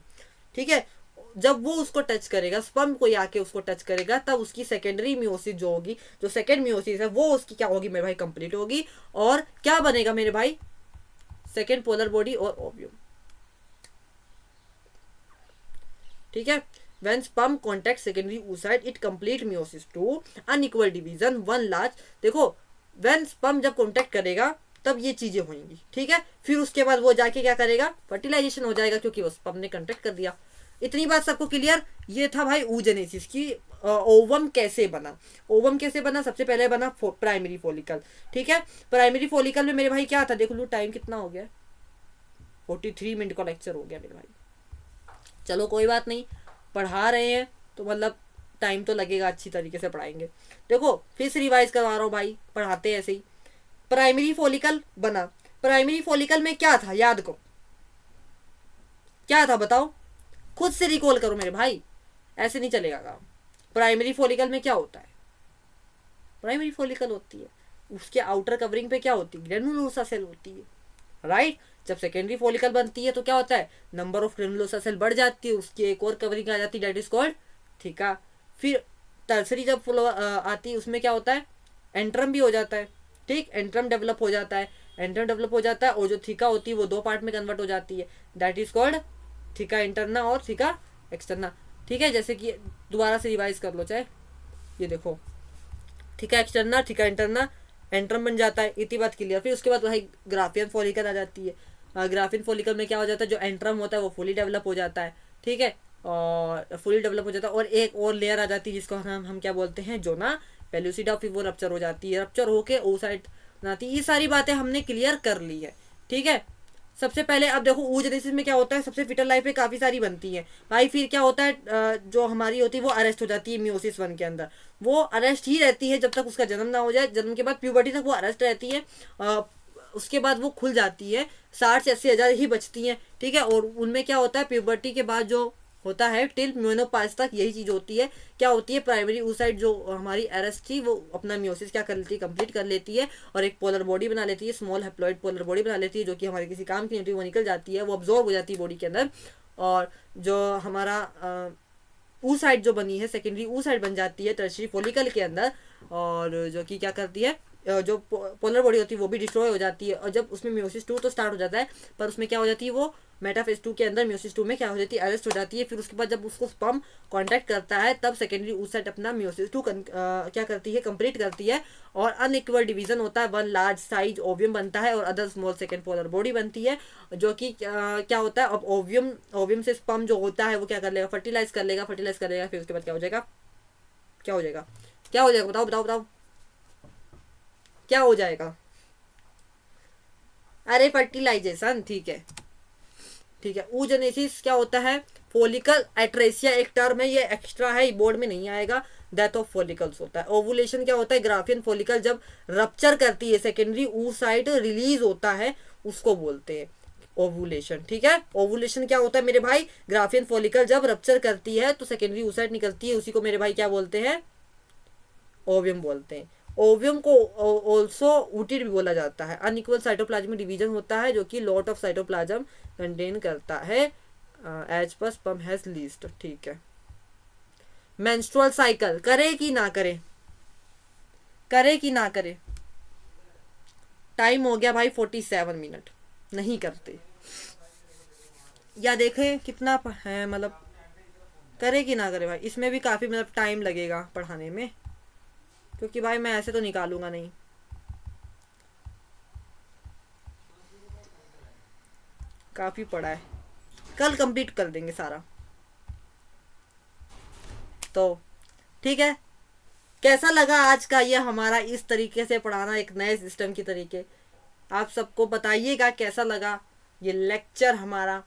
ठीक है। जब वो उसको टच करेगा, स्पर्म को आके उसको टच करेगा, तब उसकी सेकेंडरी मियोसिस जो होगी, जो सेकेंड मियोसिस है वो उसकी क्या होगी मेरे भाई, कंप्लीट होगी, और क्या बनेगा मेरे भाई, सेकेंड पोलर बॉडी और ओव्यूम, ठीक है। When sperm contacts secondary oocyte, it complete meiosis 2, unequal division, one large, देखो when sperm जब कॉन्टेक्ट करेगा तब ये चीजें होंगी, ठीक है। फिर उसके बाद वो जाके क्या करेगा, फर्टिलाइजेशन हो जाएगा, क्योंकि वो स्पर्म ने कॉन्टेक्ट कर दिया। इतनी बात सबको क्लियर, ये था भाई oogenesis की ओवम कैसे बना, ओवम कैसे बना, सबसे पहले बना प्राइमरी फोलिकल, ठीक है। प्राइमरी फोलिकल में मेरे भाई क्या था, देखो लो टाइम कितना हो गया, 43 मिनट का लेक्चर हो गया मेरे भाई, चलो कोई बात नहीं, पढ़ा रहे हैं तो मतलब टाइम तो लगेगा, अच्छी तरीके से पढ़ाएंगे। देखो फिर से रिवाइज करवा रहा हूँ भाई, पढ़ाते ऐसे ही। प्राइमरी फोलिकल बना, प्राइमरी फोलिकल में क्या था याद करो, क्या था बताओ, खुद से रिकॉल करो मेरे भाई, ऐसे नहीं चलेगा काम। प्राइमरी फोलिकल में क्या होता है, प्राइमरी फोलिकल होती है उसके आउटर कवरिंग पे क्या होती है, ग्रेनुलोसा सेल होती है, राइट। जब सेकेंडरी फॉलिकल बनती है तो क्या होता है, नंबर ऑफ ग्रेनुलोसा सेल बढ़ जाती है, उसकी एक और कवरिंग आ जाती है, डेट इज कॉल्ड थीका। फिर टर्सरी जब आती है उसमें क्या होता है, एंट्रम भी हो जाता है, ठीक, एंट्रम डेवलप हो जाता है, एंट्रम डेवलप हो जाता है, और जो थीका होती है वो दो पार्ट में कन्वर्ट हो जाती है, that is called theca interna और थीका एक्सटर्ना। ठीक है, जैसे कि दोबारा से रिवाइज कर लो चाहे, ये देखो theca externa theca interna, antrum बन जाता है, इतनी बात क्लियर। फिर उसके बाद भाई ग्राफियन फॉलिकल आ जाती है। ग्राफियन फॉलिकल में क्या हो जाता है, जो एंट्रम होता है वो फुली डेवलप हो जाता है, ठीक है, और फुली डेवलप हो जाता है, और एक और लेयर आ जाती है जिसको हम क्या बोलते हैं, जोना पेल्यूसिडा, फिर वो रप्चर हो जाती है, रप्चर होके ओसाइट बनाती है। ये सारी बातें हमने क्लियर कर ली है, ठीक है। सबसे पहले अब देखो oogenesis में क्या होता है, सबसे फिटल लाइफ में काफ़ी सारी बनती है भाई। फिर क्या होता है, जो हमारी होती है वो अरेस्ट हो जाती है मियोसिस 1 के अंदर, वो अरेस्ट ही रहती है जब तक उसका जन्म ना हो जाए, जन्म के बाद प्यूबर्टी तक वो अरेस्ट रहती है, उसके बाद वो खुल जाती है, 60 से 80 हज़ार ही बचती हैं, ठीक है। और उनमें क्या होता है, प्यूबर्टी के बाद जो होता है टिल मेनोपाज तक यही चीज़ होती है, क्या होती है, प्राइमरी oocyte जो हमारी अरेस्ट थी वो अपना मियोसिस क्या कर लेती है, कंप्लीट कर लेती है, और एक पोलर बॉडी बना लेती है, स्मॉल हेप्लॉइड पोलर बॉडी बना लेती है, जो कि हमारे किसी काम की नहीं होती, वो निकल जाती है, वो अब्जॉर्ब हो जाती है बॉडी के अंदर, और जो हमारा oocyte जो बनी है, सेकेंडरी oocyte बन जाती है टर्शियरी फॉलिकल के अंदर, और जो कि क्या करती है, जो पोलर बॉडी होती है वो भी डिस्ट्रॉय हो जाती है, और जब उसमें मियोसिस 2 तो स्टार्ट हो जाता है, पर उसमें क्या हो जाती है, वो मेटाफेज 2 के अंदर मियोसिस 2 में क्या हो जाती है, अरेस्ट हो जाती है। फिर उसके बाद जब उसको स्पर्म कांटेक्ट करता है तब सेकेंडरी oocyte अपना मियोसिस 2 क्या करती है, कंप्लीट करती है, और अनइक्वल डिवीजन होता है, 1 लार्ज साइज ओवियम बनता है और other small second polar body बनती है, जो कि क्या होता है, अब ओवियम से स्पर्म जो होता है वो क्या कर लेगा, फर्टिलाइज कर लेगा, फिर उसके बाद क्या हो जाएगा, क्या हो जाएगा, क्या हो जाएगा, बताओ बताओ बताओ, क्या हो जाएगा, अरे फर्टिलाइजेशन, ठीक है, ठीक है। oogenesis क्या होता है, फोलिकल एट्रेसिया एक टर्म है, ये एक्स्ट्रा है, बोर्ड में नहीं आएगा, डेथ ऑफ फॉलिकल्स होता है। ओवुलेशन क्या होता है, ग्राफियन फॉलिकल जब रप्चर करती है, सेकेंडरी oocyte रिलीज होता है, उसको बोलते हैं ओवुलेशन, ठीक है। ओवुलेशन क्या होता है मेरे भाई, ग्राफियन फॉलिकल जब रप्चर करती है तो सेकेंडरी oocyte निकलती है, उसी को मेरे भाई क्या बोलते हैं, ओवियम बोलते हैं। ओवियम को ऑल्सो ऊटिड भी बोला जाता है। अनइक्वल साइटोप्लाज्मिक डिवीजन होता है जो कि लॉट ऑफ साइटोप्लाज्म कंटेन करता है, as per sperm has least, ठीक है। मेंस्ट्रुअल साइकिल करे कि ना करे, करे कि ना करे, टाइम हो गया भाई 47 मिनट, नहीं करते, या देखें कितना है, मतलब करे कि ना करे भाई, इसमें भी काफ़ी मतलब टाइम लगेगा पढ़ाने में, क्योंकि भाई मैं ऐसे तो निकालूंगा नहीं, काफ़ी पड़ा है, कल कंप्लीट कर देंगे सारा, तो ठीक है। कैसा लगा आज का ये हमारा इस तरीके से पढ़ाना, एक नए सिस्टम की तरीके, आप सबको बताइएगा कैसा लगा ये लेक्चर हमारा,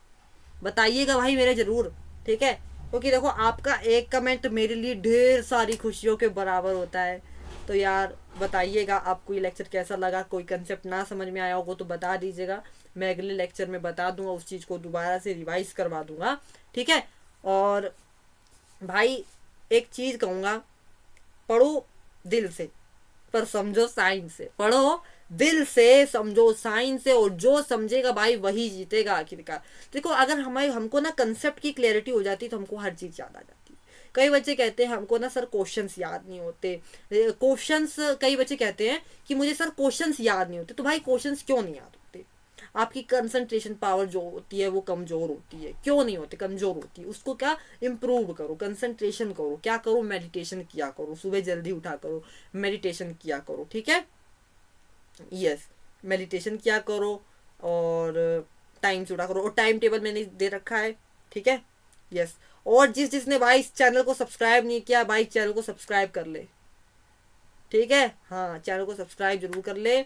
बताइएगा भाई मेरे ज़रूर, ठीक है, क्योंकि देखो आपका एक कमेंट मेरे लिए ढेर सारी खुशियों के बराबर होता है। तो यार बताइएगा आपको ये लेक्चर कैसा लगा, कोई कंसेप्ट ना समझ में आया होगा तो बता दीजिएगा, मैं अगले लेक्चर में बता दूंगा, उस चीज़ को दोबारा से रिवाइज करवा दूंगा, ठीक है। और भाई एक चीज़ कहूँगा, पढ़ो दिल से पर समझो साइंस से, पढ़ो दिल से समझो साइंस से, और जो समझेगा भाई वही जीतेगा आखिरकार। देखो अगर हमारे हमको ना कंसेप्ट की क्लैरिटी हो जाती तो हमको हर चीज़ याद आ जाती है। कई बच्चे कहते हैं हमको ना सर क्वेश्चंस याद नहीं होते, क्वेश्चंस, कई बच्चे कहते हैं कि मुझे सर क्वेश्चंस याद नहीं होते, तो भाई क्वेश्चंस क्यों नहीं याद होते, आपकी कंसंट्रेशन पावर जो होती है वो कमज़ोर होती है, क्यों नहीं होती, कमज़ोर होती है, उसको क्या इम्प्रूव करो, कंसंट्रेशन करो, क्या करो, मेडिटेशन किया करो, सुबह जल्दी उठा करो, मेडिटेशन किया करो, ठीक है, यस, मेडिटेशन किया करो, और टाइम से उठा करो, और टाइम टेबल मैंने दे रखा है, ठीक है, यस। और जिसने भाई इस चैनल को सब्सक्राइब नहीं किया भाई चैनल को सब्सक्राइब कर ले, ठीक है, हाँ चैनल को सब्सक्राइब जरूर कर ले,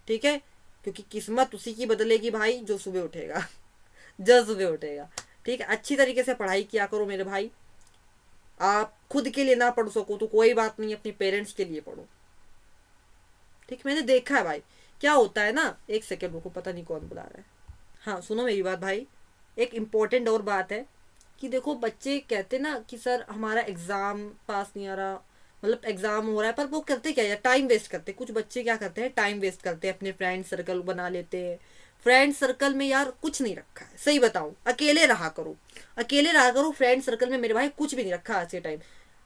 ठीक है, क्योंकि किस्मत उसी की बदलेगी भाई जो सुबह उठेगा जो सुबह उठेगा, ठीक है। अच्छी तरीके से पढ़ाई किया करो मेरे भाई, आप खुद के लिए ना पढ़ सको तो कोई बात नहीं, अपने पेरेंट्स के लिए पढ़ो, ठीक, मैंने देखा है भाई क्या होता है ना, एक सेकेंड रुको, पता नहीं कौन बुला रहा है, हाँ सुनो मेरी बात भाई, एक इम्पोर्टेंट और बात है कि देखो बच्चे कहते ना कि सर हमारा एग्ज़ाम पास नहीं आ रहा, मतलब एग्ज़ाम हो रहा है, पर वो करते क्या यार, टाइम वेस्ट करते, कुछ बच्चे क्या करते हैं टाइम वेस्ट करते हैं, अपने फ्रेंड सर्कल बना लेते हैं, फ्रेंड सर्कल में यार कुछ नहीं रखा है, सही बताऊं, अकेले रहा करो, अकेले रहा करो। फ्रेंड सर्कल में मेरे भाई कुछ भी नहीं रखा आज के टाइम।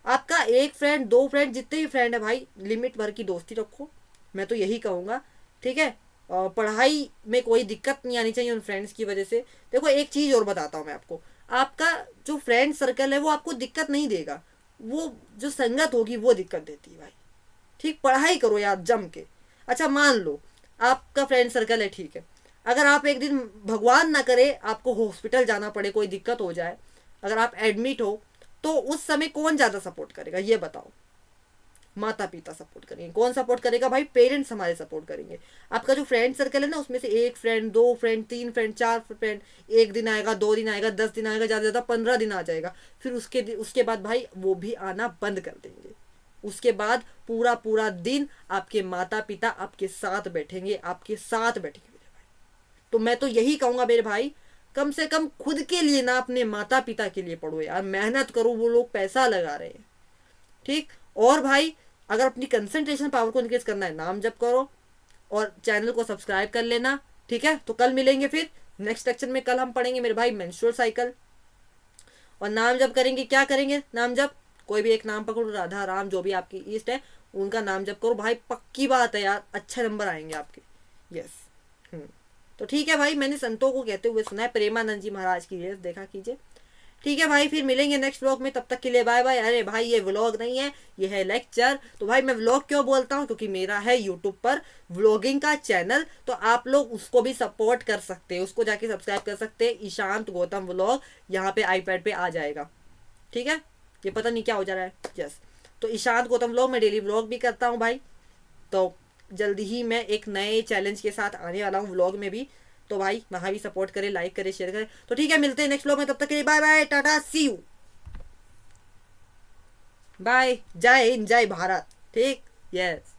आपका एक फ्रेंड, दो फ्रेंड, जितने भी फ्रेंड है भाई, लिमिट भर की दोस्ती रखो, मैं तो यही कहूँगा, ठीक है। और पढ़ाई में कोई दिक्कत नहीं आनी चाहिए उन फ्रेंड्स की वजह से। देखो एक चीज़ और बताता हूँ मैं आपको, आपका जो फ्रेंड सर्कल है वो आपको दिक्कत नहीं देगा, वो जो संगत होगी वो दिक्कत देती है भाई। ठीक, पढ़ाई करो यार जम के। अच्छा मान लो आपका फ्रेंड सर्कल है, ठीक है, अगर आप एक दिन भगवान ना करे आपको हॉस्पिटल जाना पड़े, कोई दिक्कत हो जाए, अगर आप एडमिट हो, तो उस समय कौन ज़्यादा सपोर्ट करेगा ये बताओ? माता पिता सपोर्ट करेंगे। कौन सपोर्ट करेगा भाई? पेरेंट्स हमारे सपोर्ट करेंगे। आपका जो फ्रेंड सर्कल है ना, उसमें से एक फ्रेंड, दो फ्रेंड, तीन फ्रेंड, चार फ्रेंड, एक दिन आएगा, 2 दिन आएगा, 10 दिन आएगा, ज़्यादा ज़्यादा 15 दिन आ जाएगा, फिर उसके बाद भाई वो भी आना बंद कर देंगे। उसके बाद पूरा पूरा दिन आपके माता पिता आपके साथ बैठेंगे, आपके साथ बैठेंगे मेरे भाई। तो मैं तो यही कहूँगा मेरे भाई, कम से कम खुद के लिए ना, अपने माता पिता के लिए पढ़ो यार, मेहनत करो, वो लोग पैसा लगा रहे हैं, ठीक। और भाई अगर अपनी कंसंट्रेशन पावर को इंक्रीज करना है, नाम जप करो और चैनल को सब्सक्राइब कर लेना, ठीक है। तो कल मिलेंगे फिर नेक्स्ट लेक्चर में। कल हम पढ़ेंगे मेरे भाई मेंस्ट्रुअल साइकिल, और नाम जप करेंगे। क्या करेंगे? नाम जप, कोई भी एक नाम पकड़ो, राधा राम जो भी आपकी ईस्ट है उनका नाम जप करो भाई, पक्की बात है यार, अच्छे नंबर आएंगे आपके। यस। तो ठीक है भाई, मैंने संतों को कहते हुए सुना है, प्रेमानंद जी महाराज की रेस देखा कीजिए। ठीक है भाई, फिर मिलेंगे नेक्स्ट व्लॉग में, तब तक के लिए बाय बाय। अरे भाई ये व्लॉग नहीं है, ये है लेक्चर। तो भाई मैं व्लॉग क्यों बोलता हूँ? क्योंकि मेरा है यूट्यूब पर व्लॉगिंग का चैनल, तो आप लोग उसको भी सपोर्ट कर सकते हैं, उसको जाके सब्सक्राइब कर सकते हैं। ईशांत गौतम व्लॉग यहाँ पे आईपैड पे आ जाएगा, ठीक है। ये पता नहीं क्या हो जा रहा है, यस। तो ईशांत गौतम व्लॉग में डेली व्लॉग भी करता हूँ भाई। तो जल्दी ही मैं एक नए चैलेंज के साथ आने वाला हूँ व्लॉग में भी, तो भाई वहाँ भी सपोर्ट करें, लाइक करें, शेयर करें। तो ठीक है, मिलते हैं नेक्स्ट व्लॉग में, तब तक के लिए bye bye, tata, see you, bye, जय हिंद, जय भारत, ठीक, यस।